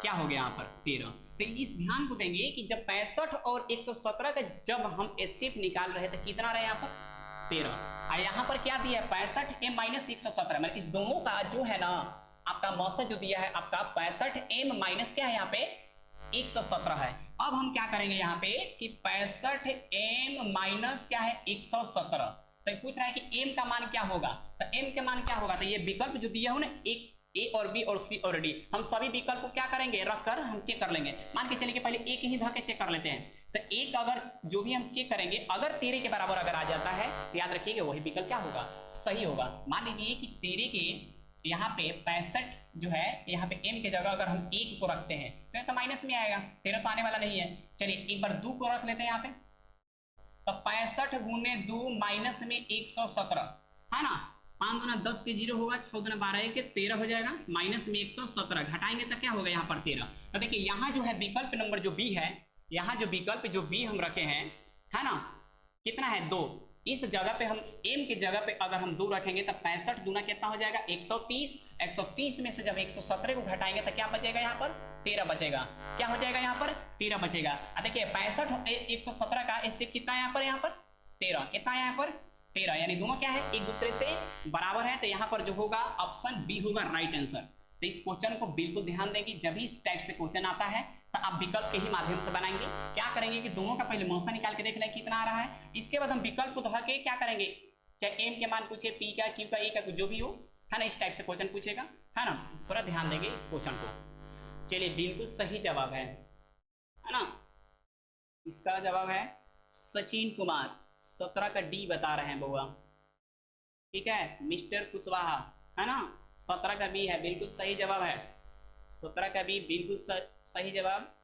क्या हो गया यहाँ पर 13। तो इस ध्यान को देंगे कि जब 65 और 117 का जब हम एसीएफ निकाल रहे थे कितना रहे यहाँ पर 13, और यहाँ पर क्या दिया है 65m - 117, मतलब इस दोनों का जो है ना आपका मौसा जो दिया है आपका 65m - क्या है यहाँ पे 117 है। अब हम क्या करेंगे यहाँ पे कि 65m - क्या है 117, तो पूछ रहा है कि m का मान क्या होगा, तो m का मान क्या होगा, तो ये विकल्प जो दिया हो ना, एक ए और बी और सी और डी, हम सभी विकल्प को क्या करेंगे रखकर हम चेक कर लेंगे। मान के चलिए कि पहले एक ही धके चेक कर लेते हैं, तो एक अगर जो भी हम चेक करेंगे अगर 13 के बराबर अगर आ जाता है तो याद रखिएगा वही विकल्प क्या होगा, सही होगा। मान लीजिए कि 13 के यहाँ पे 65 जो है, यहाँ पे m के जगह अगर हम 1 को रखते हैं तो माइनस में आएगा, 13 तो आने वाला नहीं है। चलिए एक बार 2 को रख लेते हैं यहाँ पे, तो 65 गुने 2 माइनस में 117, है ना। 5 दूना 10 के 0 होगा, 6 दूना 12 के 13 हो जाएगा, माइनस में 117 घटाएंगे तो क्या होगा यहाँ पर 13। तो देखिए यहाँ जो है विकल्प नंबर जो बी है, यहाँ जो विकल्प जो बी हम रखे हैं, है ना, कितना है 2, इस जगह पे हम m की जगह पे अगर हम 2 रखेंगे तो 65 दूना कितना हो जाएगा 130। 130 में से जब 117 को घटाएंगे तो क्या बचेगा यहाँ पर 13 बचेगा। क्या हो जाएगा यहाँ पर 13 बचेगा। देखिए 65 117 का एसिप कितना है यहाँ पर 13, कितना है यहाँ पर 13, यानी दोनों क्या है एक दूसरे से बराबर है। तो यहाँ पर जो होगा ऑप्शन बी होगा राइट आंसर। तो इस क्वेश्चन को बिल्कुल ध्यान देंगे, जब भी इस टाइप से क्वेश्चन आता है तो आप विकल्प के ही माध्यम से बनाएंगे। क्या करेंगे कि दोनों का पहले मौसा निकाल के देख लें कितना आ रहा है, इसके बाद हम विकल्प को धर के क्या करेंगे, चाहे एम के मान पूछे, पी का, क्यू का, ए का, जो भी हो, है ना, इस टाइप से क्वेश्चन पूछेगा, है ना। थोड़ा ध्यान देंगे इस क्वेश्चन को। चलिए बिल्कुल सही जवाब है ना, इसका जवाब है सचिन कुमार, 17 का डी बता रहे हैं बउआ, ठीक है। मिस्टर कुशवाहा, है ना, 17 का बी है, बिल्कुल सही जवाब है। 17 का बी बिल्कुल सही जवाब।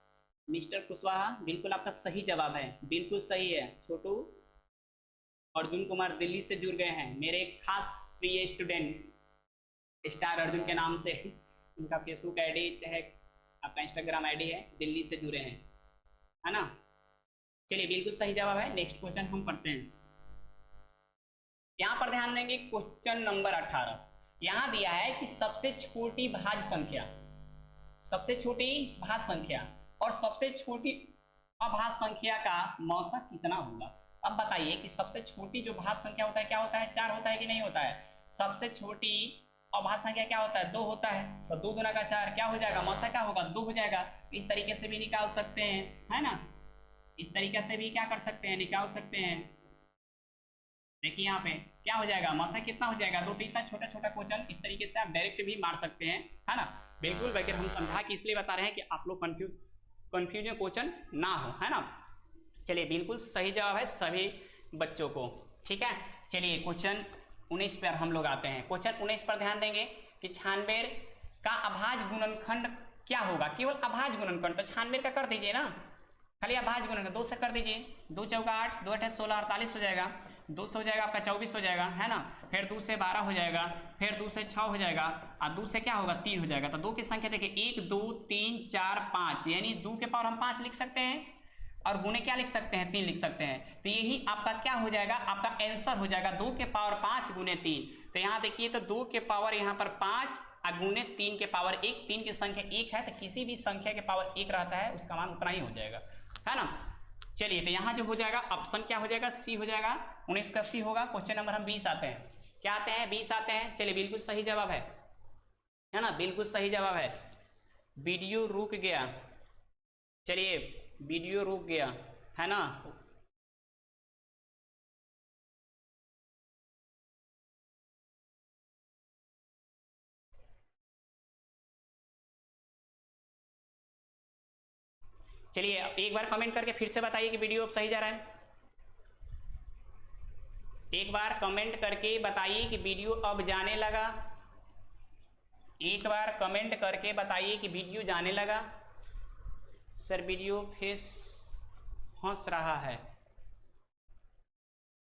मिस्टर कुशवाहा बिल्कुल आपका सही जवाब है, बिल्कुल सही है। छोटू अर्जुन कुमार दिल्ली से जुड़ गए हैं, मेरे खास प्रिय स्टूडेंट स्टार अर्जुन के नाम से उनका फेसबुक आईडी चाहे आपका इंस्टाग्राम आईडी है, दिल्ली से जुड़े हैं, है ना। चलिए बिल्कुल सही जवाब है। नेक्स्ट क्वेश्चन हम पढ़ते हैं। यहां पर ध्यान देंगे क्वेश्चन नंबर 18। यहां दिया है कि सबसे छोटी भाज्य संख्या, सबसे छोटी भाज्य संख्या और सबसे छोटी अभाज्य संख्या का मौसा कितना होगा। अब बताइए कि सबसे छोटी जो भाज्य संख्या होता है क्या होता है, 4 होता है कि नहीं होता है। सबसे छोटी अभाज्य संख्या क्या होता है, 2 होता है। तो 2 गुना का 4 क्या हो जाएगा, मौसा क्या होगा 2 हो जाएगा। इस तरीके से भी निकाल सकते हैं, है ना, इस तरीके से भी क्या कर सकते हैं, निकाल सकते हैं। देखिए यहाँ पे क्या हो जाएगा, मौसा कितना हो जाएगा 2। इतना छोटा छोटा क्वेश्चन इस तरीके से आप डायरेक्ट भी मार सकते हैं, है ना। बिल्कुल वगैरह हम समझा कि इसलिए बता रहे हैं कि आप लोग कंफ्यूजन क्वेश्चन ना हो, है ना। चलिए बिल्कुल सही जवाब है सभी बच्चों को, ठीक है। चलिए क्वेश्चन 19 पर हम लोग आते हैं। क्वेश्चन 19 पर ध्यान देंगे कि 96 का अभाज्य गुणनखंड क्या होगा। केवल अभाज्य गुणनखंड, तो 96 का कर दीजिए ना, खाली अभाज्य गुणनखंड 2 से कर दीजिए। 2 चौका 8, 2 8 16, 48 हो जाएगा। 2 से हो जाएगा आपका 24 हो जाएगा, है ना। फिर 2 से 12 हो जाएगा, फिर 2 से 6 हो जाएगा, और 2 से क्या होगा 3 हो जाएगा। तो 2 की संख्या देखिए 1 2 3 4 5, यानी 2 के पावर हम 5 लिख सकते हैं और गुणे क्या लिख सकते हैं 3 लिख सकते हैं। तो यही आपका क्या हो जाएगा, आपका आंसर हो जाएगा 2 के पावर 5 गुने 3। तो यहाँ देखिए तो 2 के पावर यहाँ पर 5 और गुने 3 के पावर 1। 3 की संख्या 1 है तो किसी भी संख्या के पावर 1 रहता है उसका मान उतना ही हो जाएगा, है ना। चलिए तो यहाँ जो हो जाएगा ऑप्शन क्या हो जाएगा, सी हो जाएगा। 19 का सी होगा। क्वेश्चन नंबर हम 20 आते हैं। क्या आते हैं 20 आते हैं। चलिए बिल्कुल सही जवाब है ना, बिल्कुल सही जवाब है। वीडियो रुक गया, चलिए वीडियो रुक गया, है ना। चलिए एक बार कमेंट करके फिर से बताइए कि वीडियो अब सही जा रहा है। एक बार कमेंट करके बताइए कि वीडियो अब जाने लगा। एक बार कमेंट करके बताइए कि वीडियो जाने लगा। सर वीडियो फेस फंस रहा है,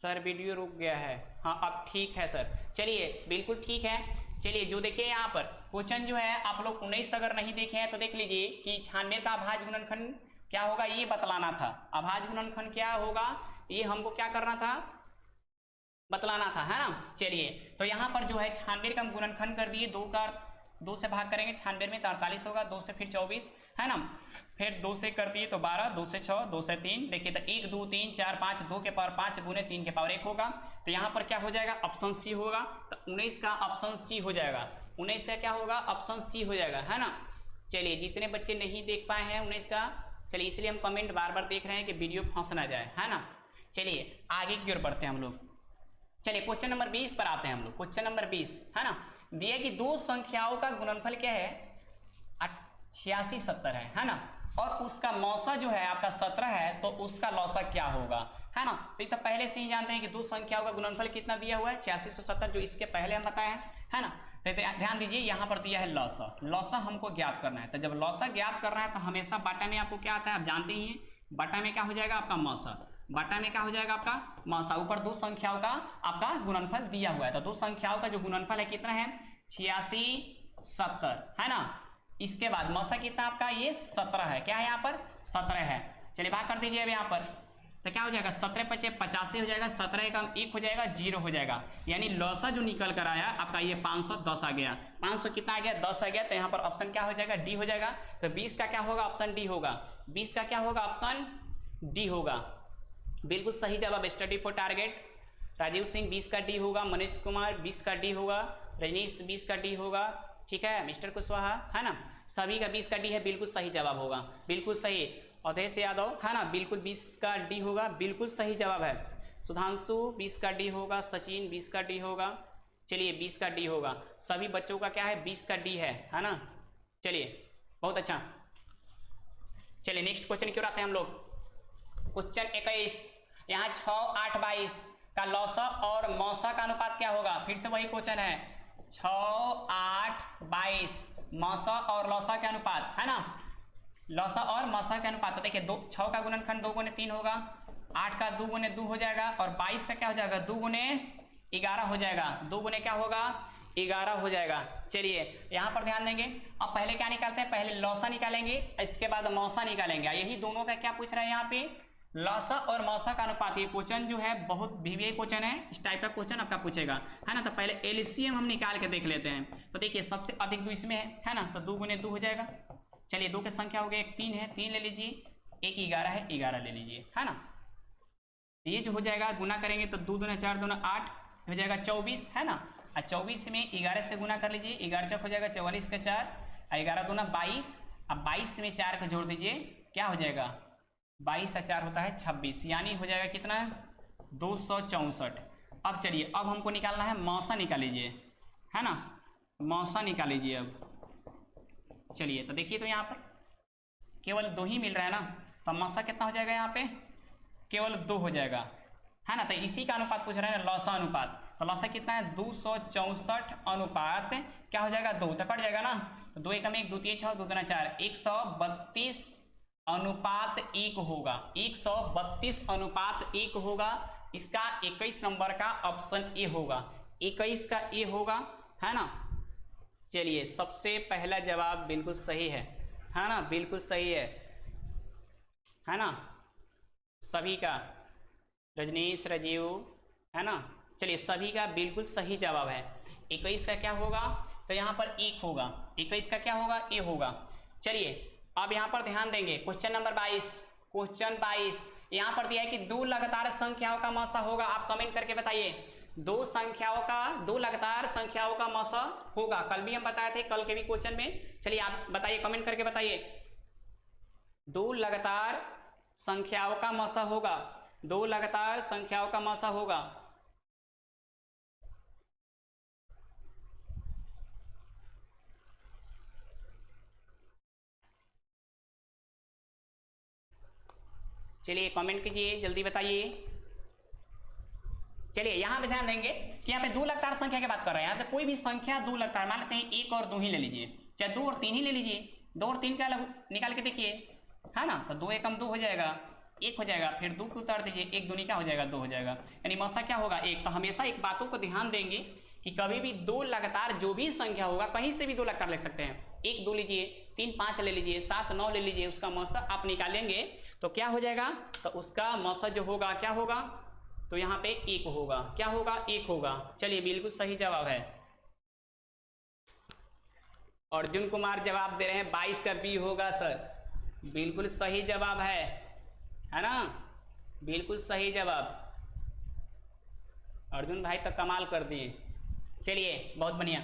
सर वीडियो रुक गया है। हाँ अब ठीक है सर, चलिए बिल्कुल ठीक है। चलिए जो देखिए यहाँ पर क्वेश्चन जो है आप लोग 19 अगर नहीं देखे हैं तो देख लीजिए कि 96 का अभाज्य गुणनखंड क्या होगा ये बतलाना था। अभाज्य गुणनखंड क्या होगा ये हमको क्या करना था, बतलाना था, है ना। चलिए तो यहाँ पर जो है 96 का हम गुणनखंड कर दिए, 2 से भाग करेंगे 96 में तो 48 होगा। 2 से फिर 24, है ना। फिर 2 से कर दिए तो 12, 2 से 6, 2 से 3, देखिए तो 1 2 3 4 5, 2 के पावर 5 गुने 3 के पावर 1 होगा। तो यहाँ पर क्या हो जाएगा, ऑप्शन सी होगा। तो 19 का ऑप्शन सी हो जाएगा। 19 से क्या होगा, ऑप्शन सी हो जाएगा, है ना। चलिए जितने बच्चे नहीं देख पाए हैं 19 का, चलिए इसलिए हम कमेंट बार बार देख रहे हैं कि वीडियो फंस ना जाए, है ना। चलिए आगे की ओर बढ़ते हैं हम लोग। चलिए क्वेश्चन नंबर 20 पर आते हैं हम लोग। क्वेश्चन नंबर 20, है ना। दिया कि 2 संख्याओं का गुणनफल क्या है 86 70 है ना। और उसका मौसा जो है आपका 17 है, तो उसका लौसा क्या होगा, है ना। तो तो पहले से ही जानते हैं कि 2 संख्याओं का गुणनफल कितना दिया हुआ है 86 और 70, जो इसके पहले हम बताए हैं, है ना। तो ध्यान दीजिए यहाँ पर दिया है लौसा। लौसा हमको ज्ञात करना है। तो जब लौसा ज्ञात करना है तो हमेशा बाटा में आपको क्या आता है आप जानते ही हैं, बाटा में क्या हो जाएगा आपका मौसा, बाटा में क्या हो जाएगा आपका मौसा। ऊपर 2 संख्याओं का आपका गुणनफल दिया हुआ है। तो 2 संख्याओं का जो गुणनफल है कितना है 86 70, है ना। इसके बाद मौसा कितना आपका ये 17 है, क्या है यहाँ पर 17 है। चलिए भाग कर दीजिए अब यहाँ पर तो क्या हो जाएगा 17 पचे 85 हो जाएगा, 17 कम 1 हो जाएगा, 0 हो जाएगा। यानी लौसा जो निकल कर आया आपका ये 510 आ गया। 500 कितना आ गया 10 आ गया। तो यहाँ पर ऑप्शन क्या हो जाएगा डी हो जाएगा। तो 20 का क्या होगा ऑप्शन डी होगा। 20 का क्या होगा ऑप्शन डी होगा। बिल्कुल सही जवाब study for target. Rajiv Singh 20 का डी होगा, मनोज कुमार 20 का डी होगा, रजनीश 20 का डी होगा, ठीक है, मिस्टर कुशवाहा है ना, सभी का 20 का डी है, बिल्कुल सही जवाब होगा, बिल्कुल सही। अवधेश यादव है ना, बिल्कुल 20 का डी होगा, बिल्कुल सही जवाब है। सुधांशु 20 का डी होगा, सचिन 20 का डी होगा, चलिए 20 का डी होगा, सभी बच्चों का क्या है 20 का डी है ना। चलिए बहुत अच्छा। चलिए नेक्स्ट क्वेश्चन क्यों आते हैं हम लोग। क्वेश्चन 21, यहाँ 6, 8, 22 का लौसा और मौसा का अनुपात क्या होगा। फिर से वही क्वेश्चन है 6, 8, 22 मौसा और लौसा के अनुपात है ना, लौसा और मौसा के अनुपात। तो देखिए 6 का गुणनखंड 2 गुने 3 होगा, 8 का 2 गुने 2 हो जाएगा, और 22 का क्या हो जाएगा 2 गुने 11 हो जाएगा, 2 गुने क्या होगा 11 हो जाएगा। चलिए यहाँ पर ध्यान देंगे। अब पहले क्या निकालते हैं, पहले लौसा निकालेंगे, इसके बाद मौसा निकालेंगे। यही दोनों का क्या पूछ रहा है यहाँ पे, लौसा और मौसा का अनुपात। ये क्वेश्चन जो है बहुत वीवीआई क्वेश्चन है, इस टाइप का क्वेश्चन आपका पूछेगा है ना। तो पहले एलसीएम हम निकाल के देख लेते हैं। तो देखिए सबसे अधिक 2 इसमें है ना, तो 2 गुने 2 हो जाएगा। चलिए 2 की संख्या हो गई, एक 3 है, 3 ले लीजिए, एक 11 है, 11 ले लीजिए है ना। ये जो हो जाएगा गुना करेंगे तो 2 दूना 4 दूना 8 हो जाएगा 24 है ना। और 24 में 11 से गुना कर लीजिए, 11 चौक हो जाएगा 44 का 4, 11 दूना 22, अब 22 में 4 का जोड़ दीजिए, क्या हो जाएगा 22 से 4 होता है 26, यानी हो जाएगा कितना 264। अब चलिए अब हमको निकालना है मौसा, निकाल लीजिए है ना, मौसा निकाल लीजिए अब। चलिए तो देखिए तो यहाँ पर केवल 2 ही मिल रहा है ना, तो मौसा कितना हो जाएगा यहाँ पे केवल 2 हो जाएगा है ना। तो इसी का अनुपात पूछ रहे हैं लौसा अनुपात। तो लौसा कितना है 264 अनुपात क्या हो जाएगा 2, तो कट जाएगा ना। तो 2 एकम 1, 2 3 6, 2 दूना 4, 132 अनुपात 1 होगा, 132 अनुपात 1 होगा। इसका 21 नंबर का ऑप्शन ए होगा, 21 का ए होगा है ना। चलिए सबसे पहला जवाब बिल्कुल सही है ना, बिल्कुल सही है ना सभी का, रजनीश राजीव है ना। चलिए सभी का बिल्कुल सही जवाब है। 21 का क्या होगा, तो यहाँ पर 1 होगा, 21 का क्या होगा ए होगा। चलिए अब यहाँ पर ध्यान देंगे, क्वेश्चन नंबर 22, क्वेश्चन 22 यहाँ पर दिया है कि 2 लगातार संख्याओं का मौसा होगा। आप कमेंट करके बताइए 2 लगातार संख्याओं का मौसा होगा। कल भी हम बताए थे, कल के भी क्वेश्चन में। चलिए आप बताइए, कमेंट करके बताइए 2 लगातार संख्याओं का मौसा होगा, 2 लगातार संख्याओं का मौसा होगा। चलिए कमेंट कीजिए, जल्दी बताइए। चलिए यहां पे ध्यान देंगे कि यहाँ पे 2 लगातार संख्या की बात कर रहे हैं। यहाँ पे कोई भी संख्या 2 लगातार, मान लेते हैं 1 और 2 ही ले लीजिए, चाहे 2 और 3 ही ले लीजिए, 2 और 3 का निकाल के देखिए है ना। तो 2 एकम 2 हो जाएगा, 1 हो जाएगा, फिर 2 को उतार दीजिए, 1 दूनी क्या हो जाएगा 2 हो जाएगा, यानी मौसा क्या होगा 1। तो हमेशा एक बातों को ध्यान देंगे कि कभी भी 2 लगातार जो भी संख्या होगा, कहीं से भी 2 लगातार ले सकते हैं, 1 2 लीजिए, 3 5 ले लीजिए, 7 9 ले लीजिए, उसका मौसा आप निकालेंगे तो क्या हो जाएगा, तो उसका मौसा जो होगा क्या होगा, तो यहाँ पे 1 होगा, क्या होगा 1 होगा। चलिए बिल्कुल सही जवाब है। अर्जुन कुमार जवाब दे रहे हैं 22 का बी होगा सर, बिल्कुल सही जवाब है ना, बिल्कुल सही जवाब। अर्जुन भाई तो कमाल कर दिए। चलिए बहुत बढ़िया।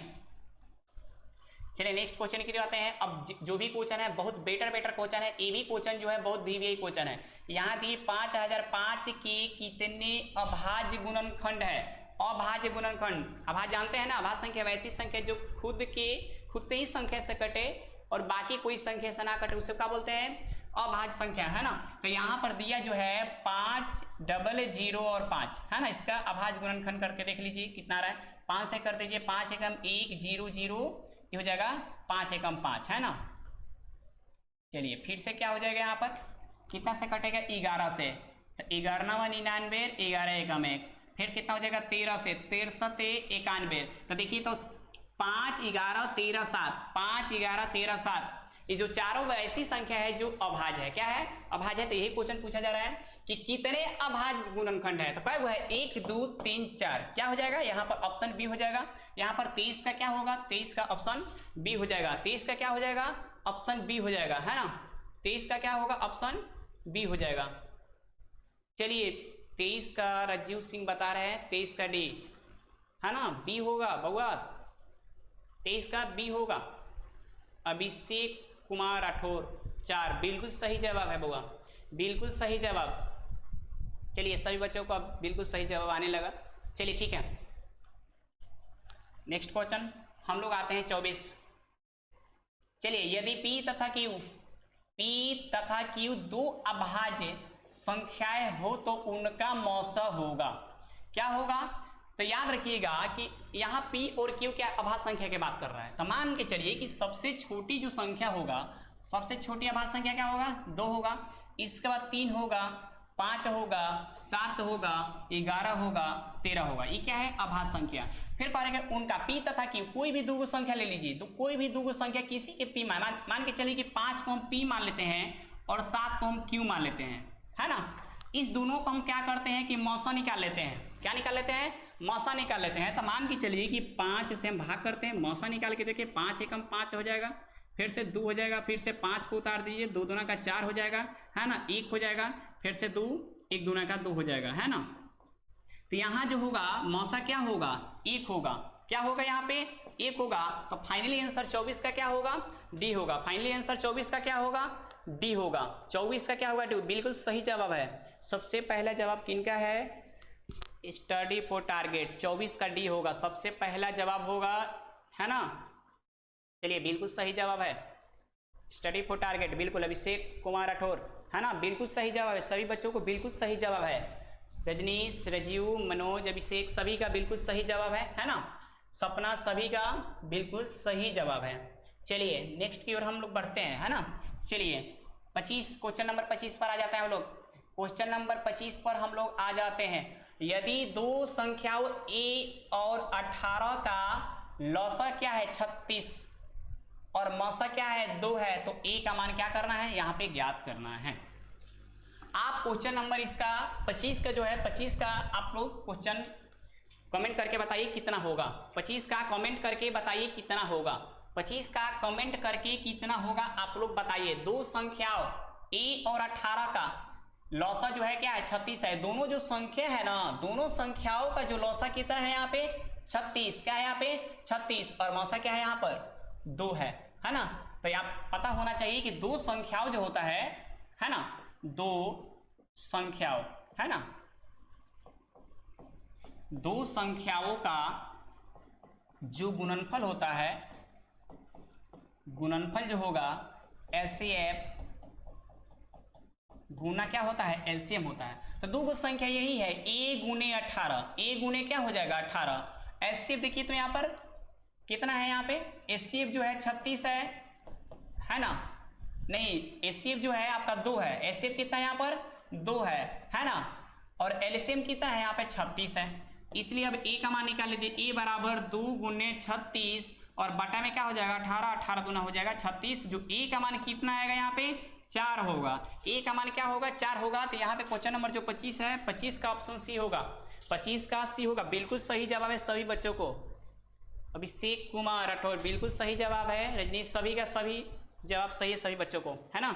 चलिए नेक्स्ट क्वेश्चन की आते हैं। अब जो भी क्वेश्चन है बहुत बेटर क्वेश्चन है, ये भी क्वेश्चन जो है बहुत वीवीआई क्वेश्चन है। यहाँ दिए 5005 के कितने अभाज्य गुणनखंड है। अभाज्य गुणनखंड, अभाज्य जानते हैं ना, अभाज्य संख्या वैसी संख्या जो खुद से ही संख्या से कटे और बाकी कोई संख्या से ना कटे, उसे क्या बोलते हैं अभाज्य संख्या है ना। तो यहाँ पर दिया जो है 5 00 और 5 है ना, इसका अभाज्य गुणनखंड करके देख लीजिए कितना रहा है। 5 से कर दीजिए, 5 एकम 1 0 0 ये हो जाएगा 5 एकम 5 है ना। चलिए फिर से क्या हो जाएगा, यहाँ पर कितना से कटेगा 11 से, तो 11 99 11 एकम 1, फिर कितना हो जाएगा 13 से, 13 91। तो देखिए तो 5 11 13 7, 5 11 13 7, ये जो चारों ऐसी संख्या है जो अभाज्य है। क्या है अभाज्य है। तो यही क्वेश्चन पूछा जा रहा है कि कितने अभाज्य गुणनखंड है, तो क्या वो है 1 2 3 4, क्या हो जाएगा यहाँ पर ऑप्शन बी हो जाएगा। यहाँ पर 23 का क्या होगा, 23 का ऑप्शन बी हो जाएगा। 23 का क्या हो जाएगा, ऑप्शन बी हो जाएगा, है ना। 23 का क्या होगा, ऑप्शन बी हो जाएगा। चलिए 23 का राजीव सिंह बता रहे हैं 23 का डी, है ना, बी होगा बउआ, 23 का बी होगा। अभिषेक कुमार राठौर 4, बिल्कुल सही जवाब है बउआ, बिल्कुल सही जवाब। चलिए सभी बच्चों को अब बिल्कुल सही जवाब आने लगा। चलिए ठीक है, नेक्स्ट क्वेश्चन हम लोग आते हैं 24। चलिए यदि P तथा Q दो अभाज्य संख्याएं हो तो उनका मौसा होगा, क्या होगा। तो याद रखिएगा कि यहाँ P और Q क्या अभाज्य संख्या की बात कर रहा है। तो मान के चलिए कि सबसे छोटी जो संख्या होगा, सबसे छोटी अभाज्य संख्या क्या होगा, 2 होगा, इसके बाद 3 होगा, 5 होगा, 7 होगा, 11 होगा, 13 होगा, ये क्या है अभाज्य संख्या। फिर करेंगे उनका P तथा Q, कोई भी दो संख्या ले लीजिए, तो कोई भी दो संख्या किसी के P मान के चलिए कि 5 को हम P मान लेते हैं और 7 को हम Q मान लेते हैं, है ना। इस दोनों को हम क्या करते हैं कि मौसा निकाल लेते हैं, क्या निकाल लेते हैं, मौसा निकाल लेते हैं। तो मान के चलिए कि 5 से हम भाग करते हैं, मौसा निकाल के देखिए 5 एकम 5 हो जाएगा, फिर से 2 हो जाएगा, फिर से 5 को उतार दीजिए, 2 दूना का 4 हो जाएगा, है ना, 1 हो जाएगा, फिर से 2, 1 दूना का 2 हो जाएगा, है ना। तो यहाँ जो होगा मौसा क्या होगा, 1 होगा, क्या होगा यहाँ पे 1 होगा। तो फाइनली आंसर 24 का क्या होगा, डी होगा। फाइनली आंसर 24 का क्या होगा, डी होगा। 24 का क्या होगा, डी, बिल्कुल सही जवाब है। सबसे पहला जवाब किनका है, स्टडी फॉर टारगेट, 24 का डी होगा, सबसे पहला जवाब होगा, है ना। चलिए बिल्कुल सही जवाब है, स्टडी फॉर टारगेट, बिल्कुल अभिषेक कुमार राठौर, है ना, बिल्कुल सही जवाब है। सभी बच्चों को बिल्कुल सही जवाब है, रजनीश, राजीव, मनोज, अभिषेक सभी का बिल्कुल सही जवाब है ना। सपना सभी का बिल्कुल सही जवाब है। चलिए नेक्स्ट की ओर हम लोग बढ़ते हैं, है ना। चलिए 25, क्वेश्चन नंबर 25 पर आ जाते हैं हम लोग। क्वेश्चन नंबर 25 पर हम लोग आ जाते हैं। यदि दो संख्याओं a और 18 का लौसा क्या है 36 और मौसा क्या है 2 है, तो a का मान क्या करना है, यहाँ पे ज्ञात करना है। आप क्वेश्चन नंबर इसका 25 का जो है 25 का आप लोग क्वेश्चन कमेंट करके बताइए कितना होगा। 25 का कमेंट करके बताइए कितना होगा। 25 का कमेंट करके कितना होगा आप लोग बताइए। दो संख्याओं a और 18 का लौसा जो है क्या है 36 है। दोनों जो संख्या है ना, दोनों संख्याओं का जो लौसा कितना है यहाँ पे 36, क्या है यहाँ पे 36, और मौसा क्या है यहाँ पर 2 है ना। तो यहाँ पता होना चाहिए कि दो संख्याओं जो होता है ना, दो संख्याओं, है ना, दो संख्याओं का जो गुणनफल होता है, गुणनफल जो होगा एचसीएफ गुना क्या होता है एलसीएम होता है। तो दो संख्या यही है a गुने 18, a गुने क्या हो जाएगा 18। एचसीएफ देखिए तो यहाँ पर कितना है, यहाँ पे एचसीएफ जो है 36 है ना, नहीं एचसीएफ जो है आपका 2 है। एचसीएफ कितना है यहाँ पर 2 है ना, और एलसीएम कितना है यहाँ पे 36 है। इसलिए अब a का मान निकाल लीजिए, a बराबर 2 गुने 36 और बटा में क्या हो जाएगा 18, 18 गुना हो जाएगा 36। जो a का मान कितना आएगा यहाँ पे 4 होगा। a का मान क्या होगा 4 होगा। तो यहाँ पे क्वेश्चन नंबर जो 25 है 25 का ऑप्शन सी होगा, 25 का सी होगा। बिल्कुल सही जवाब है सभी बच्चों को। अभिषेक कुमार राठौर बिल्कुल सही जवाब है। रजनीश सभी का सभी जवाब सही है सभी बच्चों को, है ना।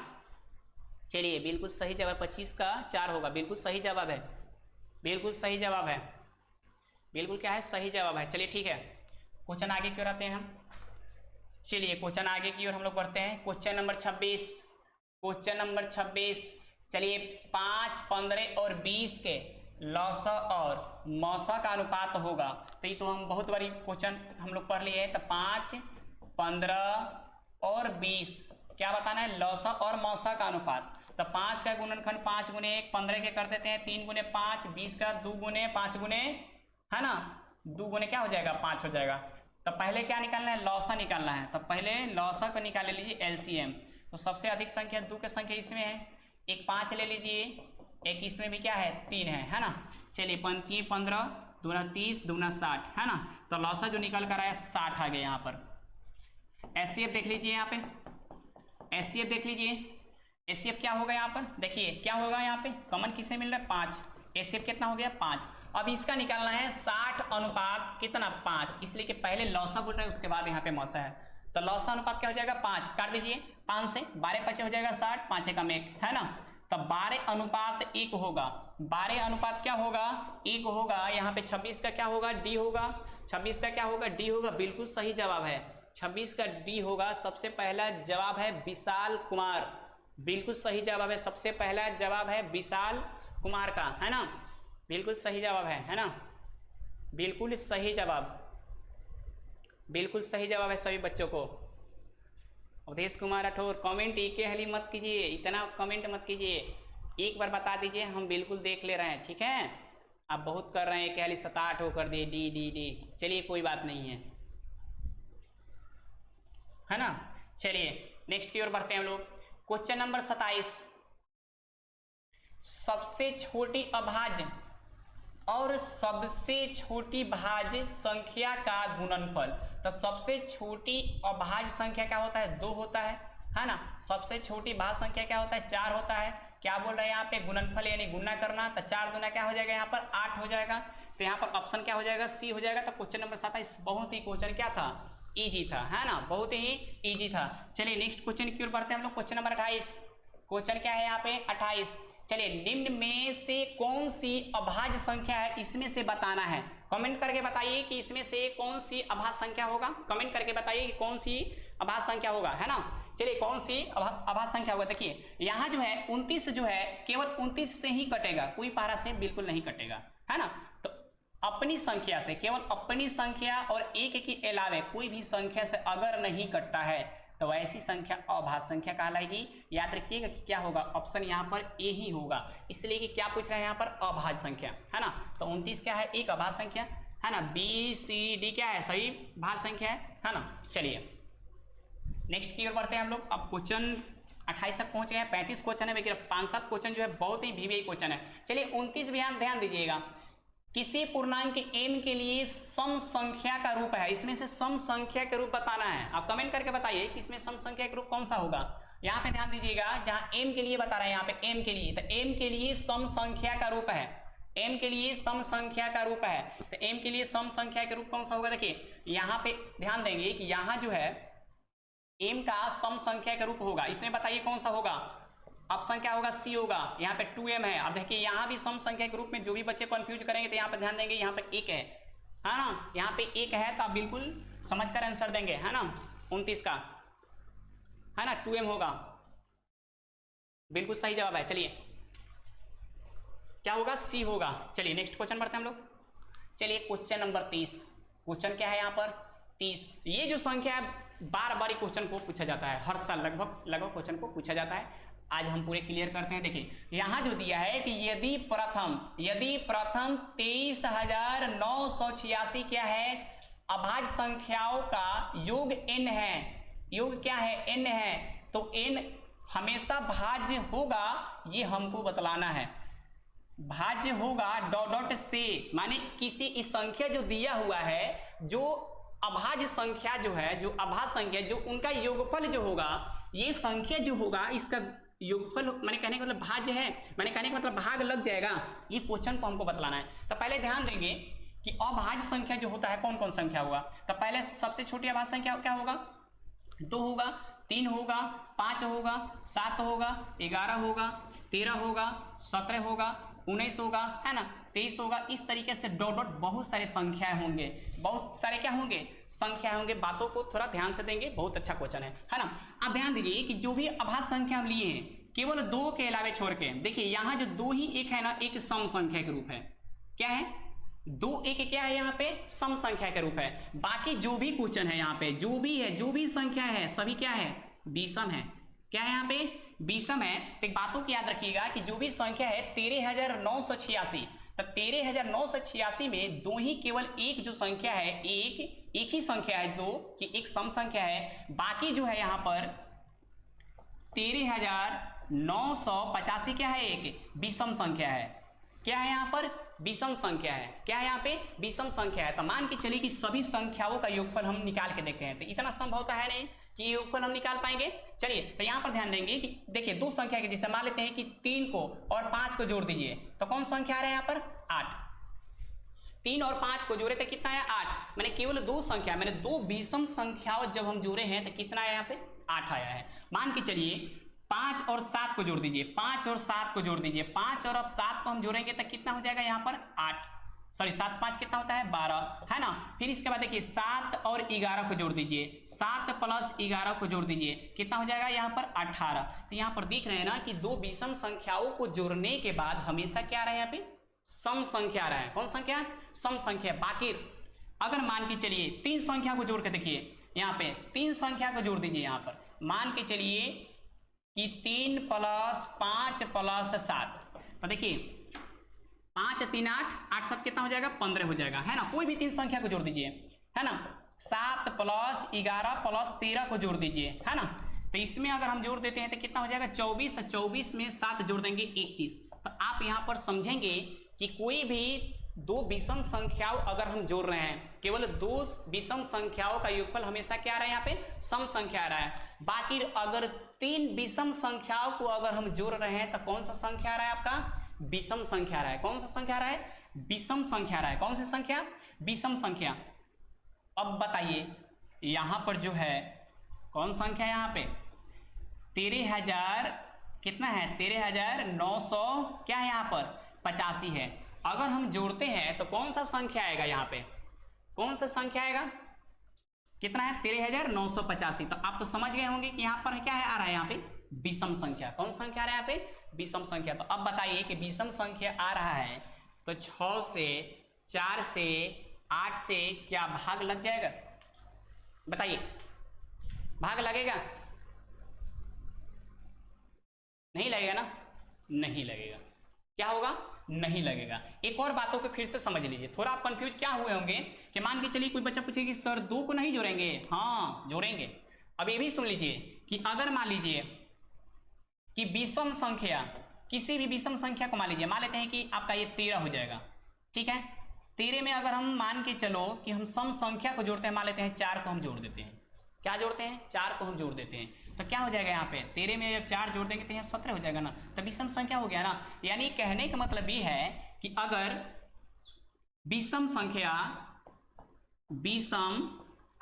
चलिए बिल्कुल सही जवाब 25 का 4 होगा, बिल्कुल सही जवाब है, बिल्कुल सही जवाब है, बिल्कुल क्या है सही जवाब है। चलिए ठीक है, क्वेश्चन आगे की ओर आते हैं हम। चलिए क्वेश्चन आगे की ओर हम लोग बढ़ते हैं। Question number 26, question number 26। चलिए 5, 15 और 20 के लौसा और मौसा का अनुपात होगा। तो ये तो हम बहुत बड़ी क्वेश्चन हम लोग पढ़ लिए हैं। तो 5, 15 और 20 क्या बताना है, लौसा और मौसा का अनुपात। तो 5 का गुणनखंड 5 गुने 1, 15 के कर देते हैं 3 गुने 5, 20 का 2 गुने 5 गुने, है ना, 2 गुने क्या हो जाएगा 5 हो जाएगा। तो पहले क्या निकालना है, लौसा निकालना है। तो पहले लौसा को निकाल लीजिए एलसीएम। तो सबसे अधिक संख्या 2 की संख्या इसमें है, एक 5 ले लीजिए, एक इसमें भी क्या है 3 है ना। चलिए 3 15 दूना 30 दूना 60, है ना। तो लौसा जो निकल कर आया 60 आ गया यहाँ पर। एचसीएफ देख लीजिए, यहाँ पे एचसीएफ देख लीजिए, एचसीएफ क्या होगा यहाँ पर, देखिए क्या होगा यहाँ पे, कॉमन किसे मिल रहा है 5, एचसीएफ कितना हो गया 5। अब इसका निकालना है 60 अनुपात कितना 5, इसलिए कि पहले लौसा बोल रहे हैं उसके बाद यहाँ पे मौसा है, तो लौसा अनुपात क्या हो जाएगा 5, काट दीजिए 5 से, 12 5 हो जाएगा 60, 5 एकम 1 है ना, तो 12 अनुपात 1 होगा, 12 अनुपात क्या होगा 1 होगा, यहाँ पे 26 का क्या होगा डी होगा, 26 का क्या होगा डी होगा, बिल्कुल सही जवाब है 26 का डी होगा। सबसे पहला जवाब है विशाल कुमार, बिल्कुल सही जवाब है, सबसे पहला जवाब है विशाल कुमार का, है ना, बिल्कुल सही जवाब है ना, बिल्कुल सही जवाब, बिल्कुल सही जवाब है सभी बच्चों को। अवधेश कुमार राठौर कमेंट एक हली मत कीजिए, इतना कमेंट मत कीजिए, एक बार बता दीजिए, हम बिल्कुल देख ले रहे हैं, ठीक है। आप बहुत कर रहे हैं, एक हली 7-8 होकर दिए डी डी डी, चलिए कोई बात नहीं है ना। चलिए नेक्स्ट की ओर बढ़ते हैं हम लोग। क्वेश्चन नंबर 27, सबसे छोटी अभाज्य और सबसे छोटी भाज्य संख्या का गुणनफल, तो सबसे छोटी अभाज्य संख्या क्या होता है 2 होता है ना, सबसे छोटी भाज्य संख्या क्या होता है 4 होता है, क्या बोल रहे हैं यहाँ पे गुणनफल यानी गुणा करना, तो 4 दूना क्या हो जाएगा यहाँ पर 8 हो जाएगा, तो यहाँ पर ऑप्शन क्या हो जाएगा सी हो जाएगा। तो क्वेश्चन नंबर 27 बहुत ही क्वेश्चन क्या था इजी था, है ना, बहुत ही इजी था। चलिए नेक्स्ट क्वेश्चन की ओर बढ़ते हैं हम लोग। क्वेश्चन नंबर 28, क्वेश्चन क्या है यहाँ पे 28, चलिए निम्न में से कौन सी अभाज्य संख्या है इसमें से बताना है, कमेंट करके बताइए कि इसमें से कौन सी अभाज्य संख्या होगा, कमेंट करके बताइए कि कौन सी अभाज्य संख्या होगा, है ना। चलिए कौन सी अभाज्य संख्या होगा, देखिए यहाँ जो है 29 जो है केवल 29 से ही कटेगा, कोई पारा से बिल्कुल नहीं कटेगा, है ना। तो अपनी संख्या से, केवल अपनी संख्या और एक के अलावा कोई भी संख्या से अगर नहीं कटता है तो ऐसी संख्या अभाज्य संख्या कहलाएगी। याद रखिएगा कि क्या होगा, ऑप्शन यहाँ पर ए ही होगा, इसलिए कि क्या पूछ रहे हैं यहाँ पर अभाज्य संख्या, है ना। तो 29 क्या है एक अभाज्य संख्या, है ना, बी सी डी क्या है सही भाज्य संख्या है ना। चलिए नेक्स्ट की ओर बढ़ते हैं हम लोग। अब क्वेश्चन 28 तक पहुंच गए हैं, 35 क्वेश्चन है, लेकिन 5-7 क्वेश्चन जो है बहुत ही वीवीआई क्वेश्चन है। चलिए 29 भी ध्यान दीजिएगा, किसी पूर्णांक m के लिए सम संख्या का रूप है, इसमें से सम संख्या के रूप बताना है। आप कमेंट करके बताइए कि इसमें सम संख्या के रूप कौन सा होगा। यहाँ पे ध्यान दीजिएगा, जहां m के लिए बता रहे हैं, यहाँ पे m के लिए, तो m के लिए सम संख्या का रूप है, m के लिए सम संख्या का रूप है, तो m के लिए सम संख्या के रूप कौन सा होगा। देखिए यहाँ पे ध्यान देंगे कि यहाँ जो है m का सम संख्या का रूप होगा, इसमें बताइए कौन सा होगा, ऑप्शन क्या होगा सी होगा। यहाँ पे 2m है, अब देखिए यहाँ भी सम संख्या के रूप में जो भी बच्चे कंफ्यूज करेंगे तो यहाँ पे ध्यान देंगे, यहाँ पे 1 है ना, यहाँ पे 1 है, तो आप बिल्कुल समझकर आंसर देंगे, है ना, 29 का, है ना, 2m होगा, बिल्कुल सही जवाब है। चलिए क्या होगा सी होगा। चलिए नेक्स्ट क्वेश्चन बढ़ते हैं हम लोग। चलिए क्वेश्चन नंबर 30, क्वेश्चन क्या है यहाँ पर 30, ये जो संख्या है बार बार क्वेश्चन को पूछा जाता है, हर साल लगभग क्वेश्चन को पूछा जाता है, आज हम पूरे क्लियर करते हैं। देखिए यहाँ जो दिया है कि यदि प्रथम 23,986 क्या है अभाज्य संख्याओं का योग n है, योग क्या है n है, तो n हमेशा भाज्य होगा, ये हमको बतलाना है। भाज्य होगा डॉट से, माने किसी इस संख्या जो दिया हुआ है, जो अभाज्य संख्या जो है, जो अभाज्य संख्या जो उनका योगफल जो होगा, ये संख्या जो होगा इसका योगफल, मैंने कहने का मतलब भाज्य है, मैंने कहने का मतलब भाग लग जाएगा, ये क्वेश्चन को हमको बतलाना है। तो पहले ध्यान देंगे कि अभाज्य संख्या जो होता है कौन कौन संख्या होगा। तो पहले सबसे छोटी अभाज्य संख्या क्या होगा 2 होगा, 3 होगा, 5 होगा, 7 होगा, 11 होगा, 13 होगा, 17 होगा, 19 होगा, है ना, 23 होगा। इस तरीके से डॉट बहुत सारे संख्याएं होंगे, बहुत सारे क्या होंगे संख्या होंगे। बातों को थोड़ा ध्यान से देंगे, बहुत अच्छा क्वेश्चन है ना। अब ध्यान दीजिए कि जो भी अभाज्य संख्या हम लिए हैं केवल 2 के अलावे छोड़ के, देखिए यहाँ जो 2 ही एक है ना, एक सम संख्या के रूप है, क्या है 2 एक क्या है यहाँ पे सम संख्या के रूप है। बाकी जो भी क्वेश्चन है यहाँ पे जो भी है, जो भी संख्या है सभी क्या है विषम है, क्या है यहाँ पे विषम है। तो एक बातों की याद रखिएगा कि जो भी संख्या है 13,986, तो 13,986 में 2 ही केवल एक जो संख्या है, एक ही संख्या है 2 कि एक सम संख्या है, बाकी जो है यहाँ पर 13,985 क्या है एक विषम संख्या है, क्या है यहाँ पर विषम संख्या है। क्या है यहाँ पे? विषम संख्या है। तो मान के चलिए कि सभी संख्याओं का योगफल हम निकाल के देखते हैं, तो इतना संभव तो है नहीं कि योगफल हम निकाल पाएंगे। चलिए तो यहाँ पर ध्यान देंगे कि देखिए दो संख्या के, जैसे मान लेते हैं कि 3 को और 5 को जोड़ दीजिए तो कौन संख्या आ रहा है यहाँ पर? 8। 3 और 5 को जोड़े तो कितना है? 8। मैंने केवल दो संख्या, मैंने दो विषम संख्याओं जब हम जोड़े हैं तो कितना है यहाँ पे? 8 आया है। मान के चलिए 5 और 7 को जोड़ दीजिए, 5 और 7 को जोड़ दीजिए, 5 और अब 7 को हम जोड़ेंगे तो कितना हो जाएगा यहाँ पर? 8। सॉरी 7 5 कितना होता है? 12, है ना। फिर इसके बाद देखिए 7 और 11 को जोड़ दीजिए, 7 प्लस 11 को जोड़ दीजिए, कितना हो जाएगा यहाँ पर? 18। तो यहाँ पर देख रहे हैं ना कि दो विषम संख्याओं को जोड़ने के बाद हमेशा क्या आ रहा है यहाँ पे? सम संख्या आ रहा है। कौन संख्या? सम संख्या। बाकी अगर मान के चलिए 3 संख्या को जोड़ के देखिए, यहाँ पे 3 संख्या को जोड़ दीजिए, यहाँ पर मान के चलिए कि 3 प्लस 5 प्लस 7, तो देखिए 5 3 8, 8 7 कितना हो जाएगा? 15 हो जाएगा, है ना। कोई भी 3 संख्या को जोड़ दीजिए, है ना। 7 प्लस 11 प्लस 13 को जोड़ दीजिए, है ना। तो इसमें अगर हम जोड़ देते हैं तो कितना हो जाएगा? 24। 24 में 7 जोड़ देंगे 31। तो आप यहाँ पर समझेंगे कि कोई भी दो विषम संख्याओं अगर हम जोड़ रहे हैं, केवल दो विषम संख्याओं का योगफल हमेशा क्या आ रहा है? यहाँ पे सम संख्या आ रहा है। बाकी अगर 3 विषम संख्याओं को अगर हम जोड़ रहे हैं तो कौन सा संख्या आ रहा है आपका? विषम संख्या आ रहा है। कौन सा संख्या आ रहा है? विषम संख्या आ रहा है। कौन सी संख्या? विषम संख्या। अब बताइए यहां पर जो है कौन संख्या है? यहाँ पे 13,000 कितना है? 13,900 क्या है यहाँ पर? 85 है। अगर हम जोड़ते हैं तो कौन सा संख्या आएगा यहाँ पे? कौन सा संख्या आएगा? कितना है? 13,985। तो आप तो समझ गए होंगे कि यहाँ पर क्या है आ रहा है? यहाँ पे विषम संख्या। कौन संख्या आ रहा है यहाँ पे? विषम संख्या। तो अब बताइए कि विषम संख्या आ रहा है तो 6 से 4 से 8 से क्या भाग लग जाएगा? बताइए, भाग लगेगा? नहीं लगेगा ना? नहीं लगेगा। क्या होगा? नहीं लगेगा। एक और बातों को फिर से समझ लीजिए, थोड़ा आप कंफ्यूज क्या हुए होंगे कि मान के चलिए कोई बच्चा पूछे कि सर 2 को नहीं जोड़ेंगे। हाँ जोड़ेंगे। अब ये भी सुन लीजिए कि अगर मान लीजिए कि विषम संख्या, किसी भी विषम संख्या को मान लीजिए, मान लेते हैं कि आपका ये 13 हो जाएगा, ठीक है। 13 में अगर हम मान के चलो कि हम सम संख्या को जोड़ते हैं, मान लेते हैं 4 को हम जोड़ देते हैं। क्या जोड़ते हैं? 4 को हम जोड़ देते हैं। तो क्या हो जाएगा यहाँ पे? 13 में जब 4 जोड़ देंगे तो यहाँ 17 हो जाएगा ना। तो विषम संख्या हो गया ना। यानी कहने का मतलब ये है कि अगर विषम संख्या, विषम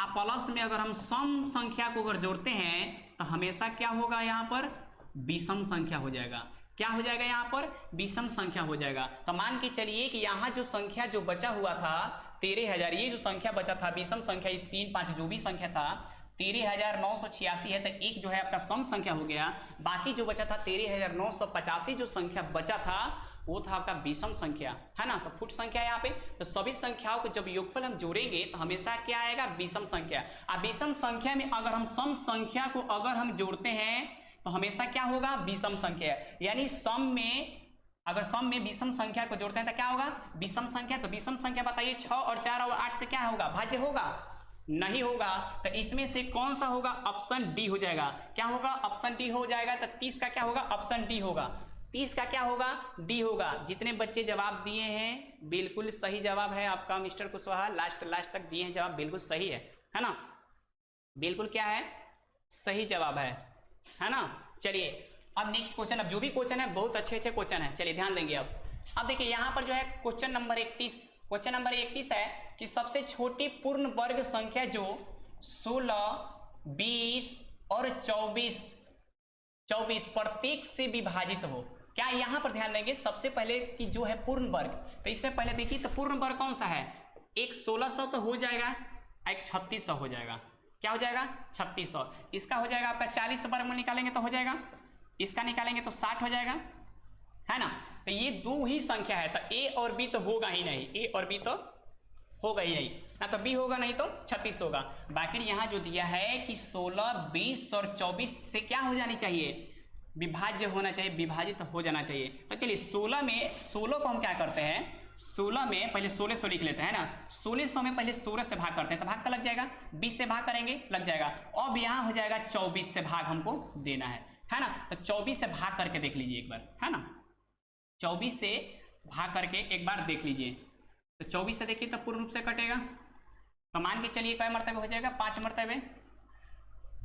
प्लस में अगर हम सम संख्या को अगर जोड़ते हैं तो हमेशा क्या होगा? यहाँ पर विषम संख्या हो जाएगा। क्या हो जाएगा? यहाँ पर विषम संख्या हो जाएगा। तो मान के चलिए कि यहाँ जो संख्या जो बचा हुआ था 13,000, ये जो संख्या बचा था विषम संख्या, 3 5 जो भी संख्या था 13,986 है, तो एक जो है आपका सम संख्या हो गया। बाकी जो बचा था 13,985 जो संख्या बचा था वो था आपका विषम संख्या, है ना। तो फुट संख्या यहाँ पे। तो सभी संख्याओं को जब योगफल हम जोड़ेंगे तो हमेशा क्या आएगा? विषम संख्या। अब विषम संख्या में अगर हम सम संख्या को अगर हम जोड़ते हैं तो हमेशा क्या होगा? विषम संख्या। यानी सम में अगर सम में विषम संख्या को जोड़ते हैं तो क्या होगा? विषम संख्या। तो विषम संख्या बताइए 6 और 4 और 8 से क्या होगा? भाज्य होगा? नहीं होगा। तो इसमें से कौन सा होगा? ऑप्शन डी हो जाएगा। क्या होगा? ऑप्शन डी हो जाएगा। तो 30 का क्या होगा? ऑप्शन डी होगा। 30 का क्या होगा? डी होगा। जितने बच्चे जवाब दिए हैं बिल्कुल सही जवाब है आपका मिस्टर कुशवाहा, लास्ट तक दिए हैं जवाब, बिल्कुल सही है ना। बिल्कुल क्या है? सही जवाब है ना। चलिए अब नेक्स्ट क्वेश्चन। अब जो भी क्वेश्चन है बहुत अच्छे क्वेश्चन है, चलिए ध्यान देंगे। अब देखिए यहाँ पर जो है क्वेश्चन नंबर 31, क्वेश्चन नंबर 31 है कि सबसे छोटी पूर्ण वर्ग संख्या जो 16, 20 और 24 प्रत्येक से विभाजित हो। क्या यहाँ पर ध्यान देंगे सबसे पहले कि जो है पूर्ण वर्ग, तो इससे पहले देखिए तो पूर्ण वर्ग कौन सा है? एक 1600 तो हो जाएगा, एक 3600 हो जाएगा। क्या हो जाएगा? 3600। इसका हो जाएगा आपका 40 वर्गमूल निकालेंगे तो हो जाएगा, इसका निकालेंगे तो 60 हो जाएगा, है ना। तो ये दो ही संख्या है, तो ए और बी तो होगा ही नहीं, ए और बी तो होगा ही नहीं ना, तो बी होगा नहीं तो 36 होगा। बाकी यहाँ जो दिया है कि 16, 20 और 24 से क्या हो जानी चाहिए? विभाज्य होना चाहिए, विभाजित हो जाना चाहिए। तो चलिए 16 में 16 को हम क्या करते हैं? 16 में पहले 1600 लिख लेते हैं ना। 1600 में पहले 16 से भाग करते हैं तो भाग का लग जाएगा, 20 से भाग करेंगे लग जाएगा। अब यहाँ हो जाएगा 24 से भाग हमको देना है ना। तो 24 से भाग करके देख लीजिए एक बार, है ना। 24 से भाग करके एक बार देख लीजिए। तो 24 से देखिए तो पूर्ण रूप से कटेगा, तो मान के चलिए कई मरतबे हो जाएगा, 5 मरतबे,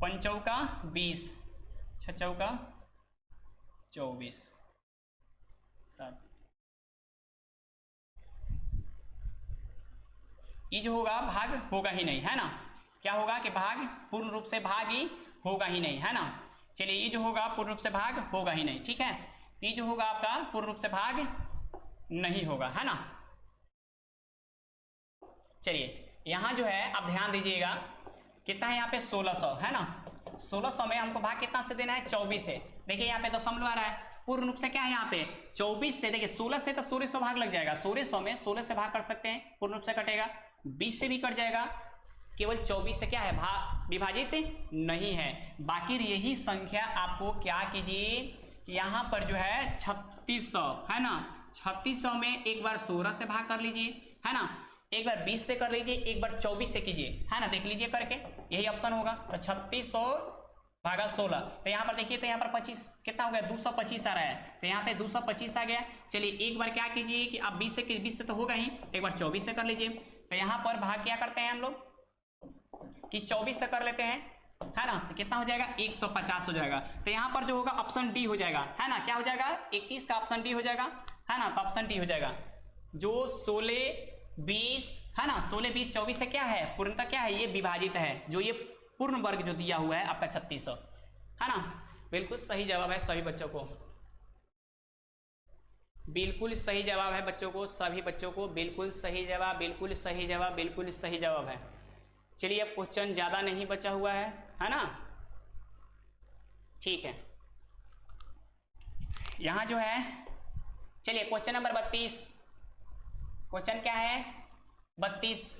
5 चौका 20, 6 चौका 24, 7। ये जो होगा भाग होगा ही नहीं, है ना। क्या होगा कि भाग पूर्ण रूप से भाग ही होगा ही नहीं, है ना। चलिए ये जो होगा पूर्ण रूप से भाग होगा ही नहीं, ठीक है। ये जो होगा आपका पूर्ण रूप से भाग नहीं होगा, है ना। चलिए यहां जो है आप ध्यान दीजिएगा, कितना है यहाँ पे 1600, है ना। 1600 में हमको भाग कितना से देना है, 24 से। देखिए यहाँ पे दशमलव आ रहा है, पूर्ण रूप से क्या है यहाँ पे 24 से। देखिए 16 से तो 1600 भाग लग जाएगा, 1600 में 16 से भाग कर सकते हैं, पूर्ण रूप से कटेगा। 20 से भी कट जाएगा, केवल 24 से क्या है भाग विभाजित नहीं है। बाकी यही संख्या आपको क्या कीजिए, यहाँ पर जो है 3600, है ना। 3600 में एक बार 16 से भाग कर लीजिए, है ना, एक बार 20 से कर लीजिए, एक बार 24 से कीजिए, है ना। देख लीजिए करके, यही ऑप्शन होगा। तो 3600 भागा 16, तो यहाँ पर देखिए, तो यहाँ पर 25 कितना हो गया, 225 आ रहा है, तो यहाँ पे 225 आ गया। चलिए एक बार क्या कीजिए कि आप 20 से तो होगा ही, एक बार 24 से कर लीजिए। तो यहाँ पर भाग क्या करते हैं हम लोग कि 24 से कर लेते हैं, है ना। तो कितना हो जाएगा, 150 हो जाएगा। तो यहाँ पर जो होगा ऑप्शन डी हो जाएगा, है ना। क्या हो जाएगा, 21 का ऑप्शन डी हो जाएगा, है ना। तो ऑप्शन डी हो जाएगा, जो 16 20, है ना, 16 20 24 से क्या है पूर्णतः क्या है, ये विभाजित है। जो ये पूर्ण वर्ग जो दिया हुआ है आपका 3600, है ना। बिल्कुल सही जवाब है सभी बच्चों को, बिल्कुल सही जवाब है बच्चों को, सभी बच्चों को बिल्कुल सही जवाब, बिल्कुल सही जवाब, बिल्कुल सही जवाब है। चलिए अब क्वेश्चन ज्यादा नहीं बचा हुआ है ना, ठीक है। यहां जो है, चलिए क्वेश्चन नंबर 32, क्वेश्चन क्या है 32,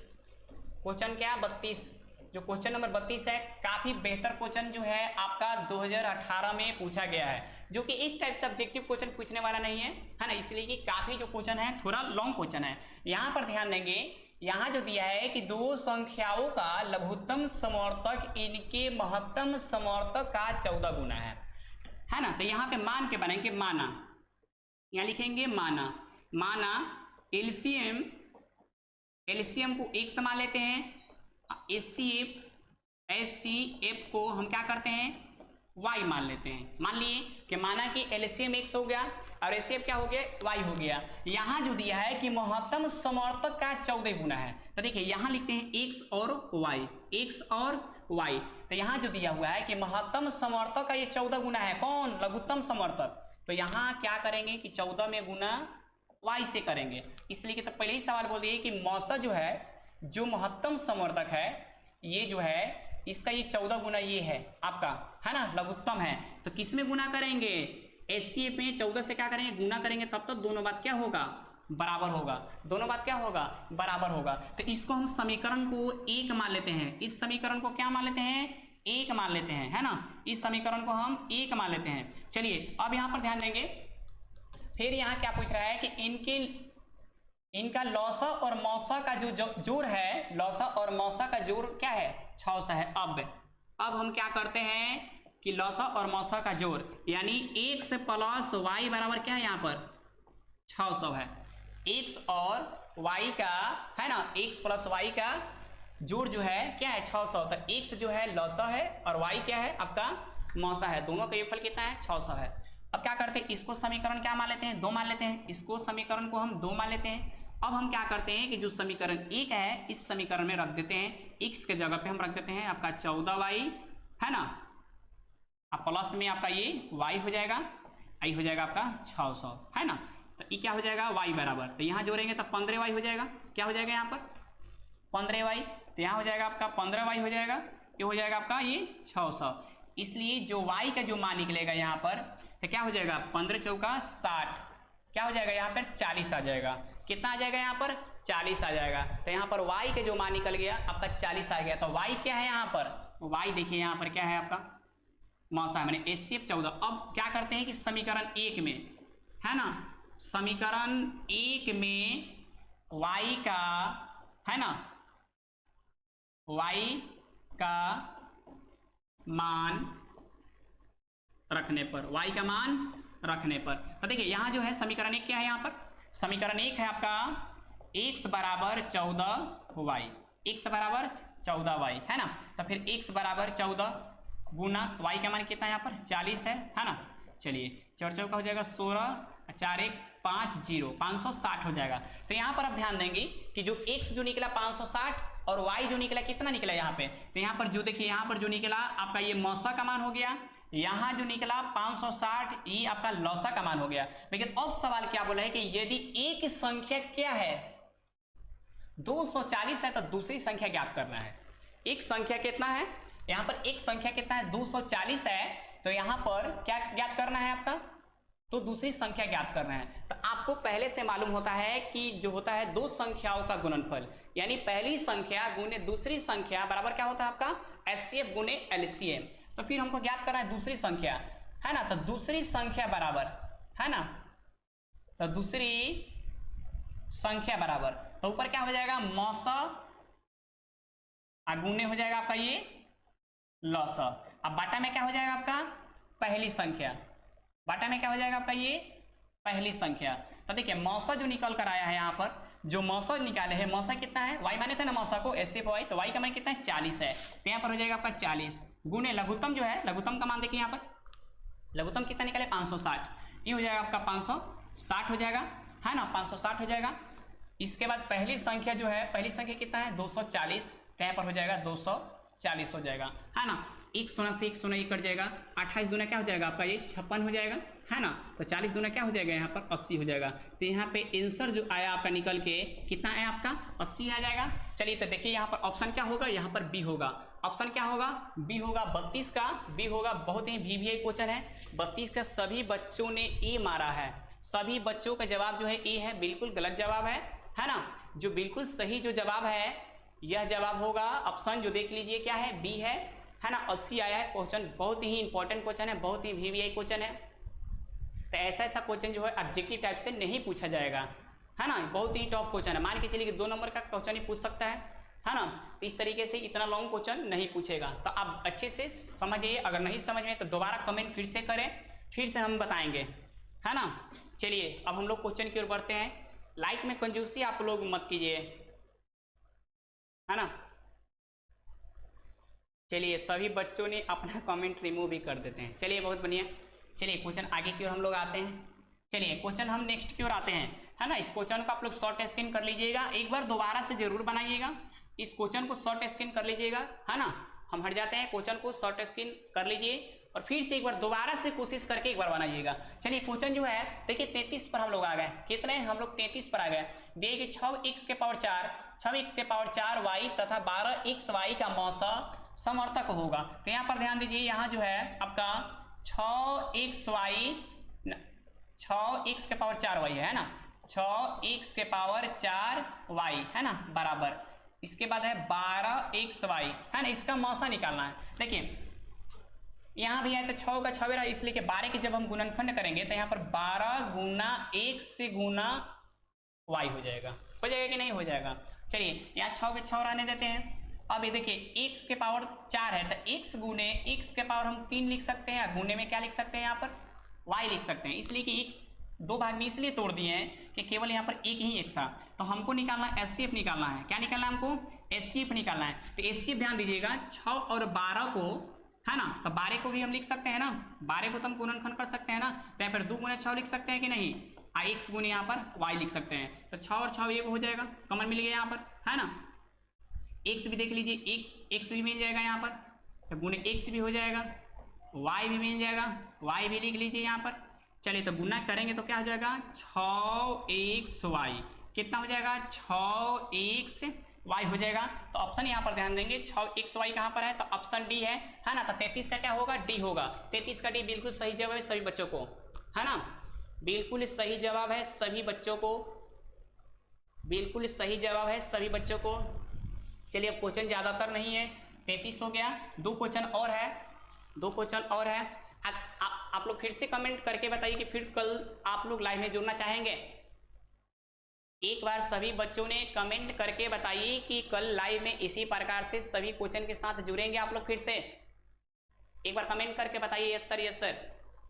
क्वेश्चन क्या 32, जो क्वेश्चन नंबर 32 है, काफी बेहतर क्वेश्चन जो है आपका 2018 में पूछा गया है, जो कि इस टाइप से ऑब्जेक्टिव क्वेश्चन पूछने वाला नहीं है, है ना। इसलिए कि काफी जो क्वेश्चन है थोड़ा लॉन्ग क्वेश्चन है। यहां पर ध्यान देंगे, यहां जो दिया है कि दो संख्याओं का लघुत्तम समवर्तक इनके महत्तम समवर्तक का 14 गुना है ना। तो यहाँ पे मान के बनाएंगे, माना, यहाँ लिखेंगे माना, माना एलसीएम को एक समान लेते हैं, एचसीएफ को हम क्या करते हैं, y मान लेते हैं। मान लिए कि माना कि एलसीएम x हो गया और एचसीएफ क्या हो गया, y हो गया। यहां जो दिया है कि महत्तम समवर्तक का 14 गुना है, तो देखिए यहां लिखते हैं x और y, x और y। तो यहां जो दिया हुआ है कि महत्तम समवर्तक का ये 14 गुना है, कौन, लघुत्तम समवर्तक। तो यहां क्या करेंगे कि 14 में गुना y से करेंगे, इसलिए कि तो पहले ही सवाल बोल दिए कि मौसा जो है, जो महत्तम समवर्तक है, ये जो है इसका ये 14 गुना ये है आपका, है ना, लघुत्तम है। तो किस में गुना करेंगे, एचसीएफ में 14 से क्या करेंगे, गुना करेंगे, तब तक दोनों बात क्या होगा, बराबर होगा, दोनों बात क्या होगा, बराबर होगा। तो इसको हम समीकरण को 1 मान लेते हैं, इस समीकरण को क्या मान लेते हैं, 1 मान लेते हैं, है ना। इस समीकरण को हम 1 मान लेते हैं। चलिए अब यहाँ पर ध्यान देंगे, फिर यहाँ क्या पूछ रहा है कि इनका लौसा और मौसा का जो जोड़ है, लौसा और मौसा का जोड़ क्या है, 600 है। अब हम क्या करते हैं कि लौसा और मौसा का जोड़ यानी x प्लस y बराबर क्या है, यहाँ पर 600 है। x और y का, है ना, x प्लस y का जोड़ जो है क्या है 600। तो x जो है लौसा है और y क्या है आपका मौसा है, दोनों का योगफल कितना है 600 है। अब क्या करते हैं, इसको समीकरण क्या मान लेते हैं, 2 मान लेते हैं, इसको समीकरण को हम 2 मान लेते हैं। अब हम क्या करते हैं कि जो समीकरण 1 है, इस समीकरण में रख देते हैं, x के जगह पे हम रख देते हैं आपका 14y, है ना, अब प्लस में आपका ये y हो जाएगा, i हो जाएगा आपका 600, है ना। तो ये क्या हो जाएगा, y बराबर, तो यहाँ जोड़ेंगे तो 15y हो जाएगा, क्या हो जाएगा यहाँ पर 15y, तो यहाँ हो जाएगा आपका 15y हो जाएगा, ये हो जाएगा आपका ये 600। इसलिए जो y का जो मान निकलेगा यहाँ पर, तो क्या हो जाएगा 15 चौका 60, क्या हो जाएगा यहाँ पर 40 आ जाएगा, कितना आ जाएगा यहाँ पर 40 आ जाएगा। तो यहाँ पर y के जो मान निकल गया आपका 40 आ गया। तो y क्या है यहाँ पर, y देखिए यहाँ पर क्या है आपका मौसा है, मैंने एचसीएफ 14। अब क्या करते हैं कि समीकरण 1 में, है ना, समीकरण 1 में y का, है ना, y का मान रखने पर, y का मान रखने पर, तो देखिए यहाँ जो है समीकरण 1 क्या है, यहाँ पर समीकरण 1 है आपका x बराबर 14y, x बराबर 14y है ना। तो फिर x बराबर 14 गुना y का मान कितना है यहाँ पर 40 है ना। चलिए 4 चौका हो जाएगा 16, 4 1 5 0, 560 हो जाएगा। तो यहाँ पर आप ध्यान देंगे कि जो x जो निकला 560 और y जो निकला कितना निकला यहाँ पे, तो यहाँ पर जो देखिए यहाँ पर जो निकला आपका ये मौसा का मान हो गया, यहाँ जो निकला 560 ये आपका लौसा का मान हो गया। लेकिन अब सवाल क्या बोला है कि यदि एक संख्या क्या है 240 है तो दूसरी संख्या ज्ञात करना है। एक संख्या कितना है यहाँ पर, एक संख्या कितना है 240 है, तो यहाँ पर क्या ज्ञात करना है आपका, तो दूसरी संख्या ज्ञात करना है। तो आपको पहले से मालूम होता है कि जो होता है दो संख्याओं का गुणनफल, यानी पहली संख्या गुने दूसरी संख्या बराबर क्या होता है आपका एचसीएफ गुने एलसीएम। तो फिर हमको ज्ञात करना है दूसरी संख्या है ना, तो दूसरी संख्या बराबर है ना, तो दूसरी संख्या बराबर, तो ऊपर क्या हो जाएगा मौसा गुने हो जाएगा आपका ये लौसा। अब बाटा में क्या हो जाएगा आपका पहली संख्या, बाटा में क्या हो जाएगा आपका ये पहली संख्या। तो देखिए मौसा जो निकल कर आया है यहाँ पर, जो मौसा निकाले हैं, मौसा कितना है y माने थे ना मौसा को एसएफ वाई, तो y का मान कितना है 40 है, तो यहाँ पर हो जाएगा आपका 40 गुने लघुत्तम जो है, लघुत्तम का मान देखिए यहाँ पर लघुत्तम कितना निकाले 560, ये हो जाएगा आपका 560 हो जाएगा है ना, 560 हो जाएगा। इसके बाद पहली संख्या जो है, पहली संख्या कितना है 240, तो यहाँ पर हो जाएगा 240 हो जाएगा है ना। एक सोना से एक सोना ये कट जाएगा, 28 दूना क्या हो जाएगा आपका ये 56 हो जाएगा है ना, तो 40 दूना क्या हो जाएगा यहाँ पर 80 हो जाएगा। तो यहाँ पे आंसर जो आया आपका निकल के कितना है आपका 80 आ जाएगा। चलिए तो देखिए यहाँ पर ऑप्शन क्या होगा, यहाँ पर बी होगा, ऑप्शन क्या होगा बी होगा, 32 का बी होगा। बहुत ही VVI क्वेश्चन है, 32 का सभी बच्चों ने ए मारा है, सभी बच्चों का जवाब जो है ए है, बिल्कुल गलत जवाब है ना। जो बिल्कुल सही जो जवाब है यह जवाब होगा ऑप्शन जो देख लीजिए क्या है बी है ना। 80 आया है क्वेश्चन, बहुत ही इंपॉर्टेंट क्वेश्चन है, बहुत ही VVI क्वेश्चन है। तो ऐसा क्वेश्चन जो है ऑब्जेक्टिव टाइप से नहीं पूछा जाएगा है ना, बहुत ही टॉप क्वेश्चन है। मान के चलिए कि 2 नंबर का क्वेश्चन ही पूछ सकता है ना, तो इस तरीके से इतना लॉन्ग क्वेश्चन नहीं पूछेगा। तो आप अच्छे से समझिए, अगर नहीं समझ में तो दोबारा कमेंट फिर से करें, फिर से हम बताएंगे है ना। चलिए अब हम लोग क्वेश्चन की ओर बढ़ते हैं। लाइक में कंजूसी आप लोग मत कीजिए है ना। चलिए सभी बच्चों ने अपना कमेंट रिमूव भी कर देते हैं, चलिए बहुत बढ़िया। चलिए क्वेश्चन आगे की ओर हम लोग आते हैं। चलिए क्वेश्चन हम नेक्स्ट की ओर आते हैं है ना। इस क्वेश्चन को आप लोग शॉर्ट स्क्रीन कर लीजिएगा, एक बार दोबारा से जरूर बनाइएगा, इस क्वेश्चन को शॉर्ट स्क्रीन कर लीजिएगा है ना। हम हट जाते हैं, क्वेश्चन को शॉर्ट स्क्रीन कर लीजिए और फिर से एक बार दोबारा से कोशिश करके एक बार बनाइएगा। चलिए क्वेश्चन जो है देखिए 33 पर हम लोग आ गए, कितने हम लोग 33 पर आ गए। दिए कि 6x के पावर 4, 6x के पावर 4 y तथा 12xy का मौसा समर्थक होगा। तो यहाँ पर ध्यान दीजिए, यहाँ जो है आपका 6x के पावर 4y है ना, 6x के पावर 4y है ना बराबर, इसके बाद है 12xy है ना, इसका मौसा निकालना है। देखिए यहाँ भी है तो 6 का 6 रहा, इसलिए कि 12 के जब हम गुणनफल करेंगे तो यहाँ पर 12 गुना 1 से गुना y हो जाएगा कि नहीं हो जाएगा। चलिए यहाँ 6 के 6 रहने देते हैं। अब ये देखिए x के पावर 4 है तो x गुने x के पावर हम 3 लिख सकते हैं, गुने में क्या लिख सकते हैं यहाँ पर y लिख सकते हैं, इसलिए कि x 2 भाग में इसलिए तोड़ दिए हैं कि केवल यहाँ पर एक ही x था। तो हमको निकालना है एचसीएफ निकालना है, क्या निकालना है हमको एचसीएफ निकालना है। तो एचसीएफ ध्यान दीजिएगा 6 और 12 को है ना, तो 12 को भी हम लिख सकते हैं ना, 12 को तो हम गुणनखंड कर सकते हैं ना, तो फिर 2 गुने 6 लिख सकते हैं कि नहीं, x गुने यहाँ पर y लिख सकते हैं। तो 6 और 6 ये हो जाएगा, कॉमन मिल गया यहाँ पर है ना। x भी देख लीजिए, एक x भी मिल जाएगा यहाँ पर, तो गुने x भी हो जाएगा, y भी मिल जाएगा, y भी लिख लीजिए यहाँ पर। चलिए तो गुना करेंगे तो क्या हो जाएगा 6xy, कितना हो जाएगा 6xy हो जाएगा। तो ऑप्शन यहाँ पर ध्यान देंगे 6xy कहाँ पर है, तो ऑप्शन डी है ना। तो 33 का क्या होगा डी होगा, 33 का डी बिल्कुल सही जवाब है सभी बच्चों को है ना, बिल्कुल सही जवाब है सभी बच्चों को, बिल्कुल सही जवाब है सभी बच्चों को। चलिए अब क्वेश्चन ज़्यादातर नहीं है, 33 हो गया, 2 क्वेश्चन और है, 2 क्वेश्चन और है। आप लोग फिर से कमेंट करके बताइए कि फिर कल आप लोग लाइव में जुड़ना चाहेंगे। एक बार सभी बच्चों ने कमेंट करके बताइए कि कल लाइव में इसी प्रकार से सभी क्वेश्चन के साथ जुड़ेंगे आप लोग। फिर से एक बार कमेंट करके बताइए यस सर, यस सर।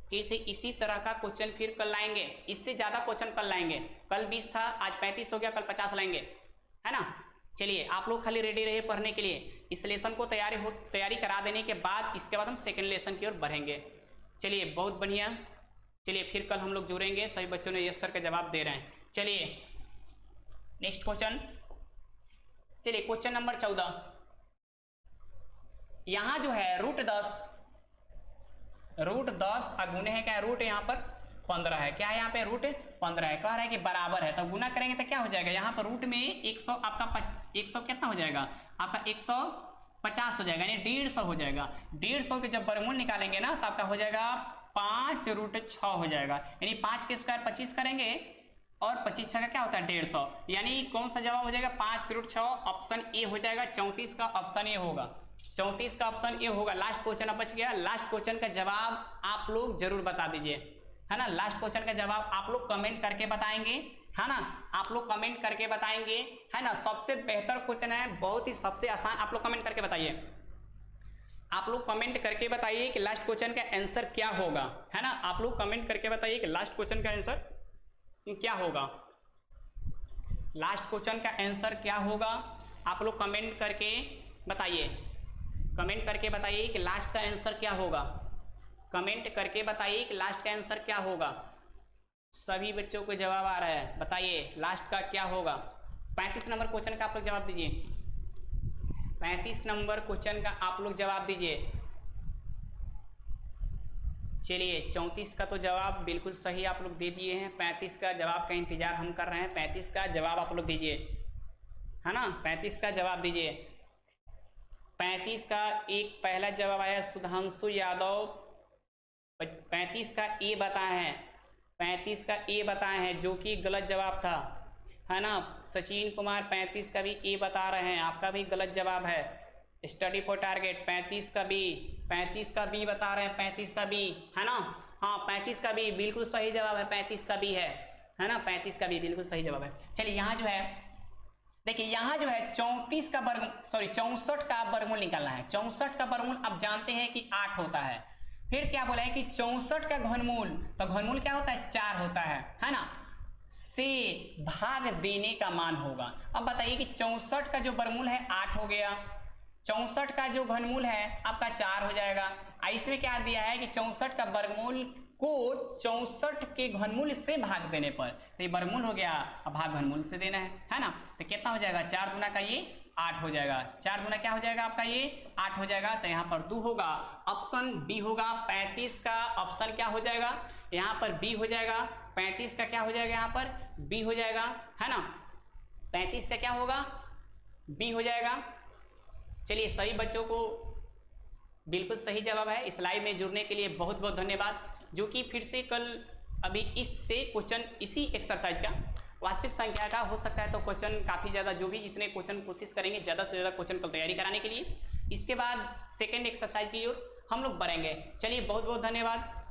फिर से इसी तरह का क्वेश्चन फिर कल लाएंगे, इससे ज्यादा क्वेश्चन कल लाएंगे। कल 20 था, आज 35 हो गया, कल 50 लाएंगे, है ना। चलिए आप लोग खाली रेडी रहिए पढ़ने के लिए। इस लेसन को तैयारी करा देने के बाद इसके बाद हम सेकेंड लेसन की ओर बढ़ेंगे। चलिए बहुत बढ़िया। चलिए फिर कल हम लोग जुड़ेंगे। सभी बच्चों ने यस सर का जवाब दे रहे हैं। चलिए नेक्स्ट क्वेश्चन। चलिए क्वेश्चन नंबर 14। यहां जो है रूट 10 अगुने है क्या, रूट यहाँ पर 15 है, क्या है यहाँ पे रूट 15 है, कह रहा है कि बराबर है, तो गुना करेंगे तो क्या हो जाएगा, यहाँ पर रूट में 100 आपका 100 कितना हो जाएगा आपका 150 हो जाएगा, यानी 150 हो जाएगा। 150 के जब वर्गमूल निकालेंगे ना तो आपका हो जाएगा 5√6 हो जाएगा, यानी 5 के स्क्वायर 25 करेंगे और 25 का क्या होता है 150, यानी कौन सा जवाब हो जाएगा 5√6, ऑप्शन ए हो जाएगा। 34 का ऑप्शन ए होगा, 34 का ऑप्शन ए होगा। लास्ट क्वेश्चन अब बच गया। लास्ट क्वेश्चन का जवाब आप लोग जरूर बता दीजिए, है ना। लास्ट क्वेश्चन का जवाब आप लोग कमेंट करके बताएंगे, है ना, आप लोग कमेंट करके बताएंगे, है ना। सबसे बेहतर क्वेश्चन है, बहुत ही सबसे आसान, आप लोग कमेंट करके बताइए। आप लोग कमेंट करके बताइए कि लास्ट क्वेश्चन का आंसर क्या होगा, है ना। आप लोग कमेंट करके बताइए कि लास्ट क्वेश्चन का आंसर क्या होगा, लास्ट क्वेश्चन का आंसर क्या होगा। आप लोग कमेंट करके बताइए, कमेंट करके बताइए कि लास्ट का आंसर क्या होगा, कमेंट करके बताइए कि लास्ट का आंसर क्या होगा। सभी बच्चों को जवाब आ रहा है, बताइए लास्ट का क्या होगा। 35 नंबर क्वेश्चन का आप लोग जवाब दीजिए, 35 नंबर क्वेश्चन का आप लोग जवाब दीजिए। चलिए 34 का तो जवाब बिल्कुल सही आप लोग दे दिए हैं, 35 का जवाब का इंतजार हम कर रहे हैं। 35 का जवाब आप लोग दीजिए, है ना, 35 का जवाब दीजिए। 35 का एक पहला जवाब आया सुधांशु यादव, 35 का ए बताए हैं, 35 का ए बताए हैं जो कि गलत जवाब था, है ना। सचिन कुमार 35 का भी ए बता रहे हैं, आपका भी गलत जवाब है। स्टडी फॉर टारगेट 35 का बी, 35 का बी बता रहे हैं, 35 का बी, है ना। हाँ 35 का बी बिल्कुल सही जवाब है, 35 का बी है ना, 35 का बी बिल्कुल सही जवाब है। चलिए यहाँ जो है देखिए, यहाँ जो है 34 का वर्ग 64 का वर्गमूल निकालना है। 64 का वर्गमूल आप जानते हैं कि 8 होता है। फिर क्या बोला है कि 64 का घनमूल, तो घनमूल क्या होता है 4 होता है ना, से भाग देने का मान होगा। अब बताइए कि 64 का जो वर्गमूल है 8 हो गया, 64 का जो घनमूल है आपका 4 हो जाएगा। इसमें क्या दिया है कि 64 का वर्गमूल को 64 के घनमूल से भाग देने पर, तो ये वर्गमूल हो गया, अब भाग घनमूल से देना है ना। तो कितना हो जाएगा 4 गुना का ये 8 हो जाएगा, 4 गुना क्या हो जाएगा आपका ये 8 हो जाएगा। तो यहाँ पर 2 होगा, ऑप्शन बी होगा। 35 का ऑप्शन क्या हो जाएगा यहाँ पर बी हो जाएगा, 35 का क्या हो जाएगा यहाँ पर बी हो जाएगा, है ना। 35 का क्या होगा बी हो जाएगा। चलिए सही बच्चों को बिल्कुल सही जवाब है। इस लाइव में जुड़ने के लिए बहुत बहुत धन्यवाद। जो कि फिर से कल अभी इससे क्वेश्चन इसी एक्सरसाइज का वास्तविक संख्या का हो सकता है, तो क्वेश्चन काफ़ी ज़्यादा, जो भी जितने क्वेश्चन कोशिश करेंगे ज़्यादा से ज़्यादा क्वेश्चन को तैयारी कराने के लिए। इसके बाद सेकेंड एक्सरसाइज की ओर हम लोग बढ़ेंगे। चलिए बहुत बहुत धन्यवाद।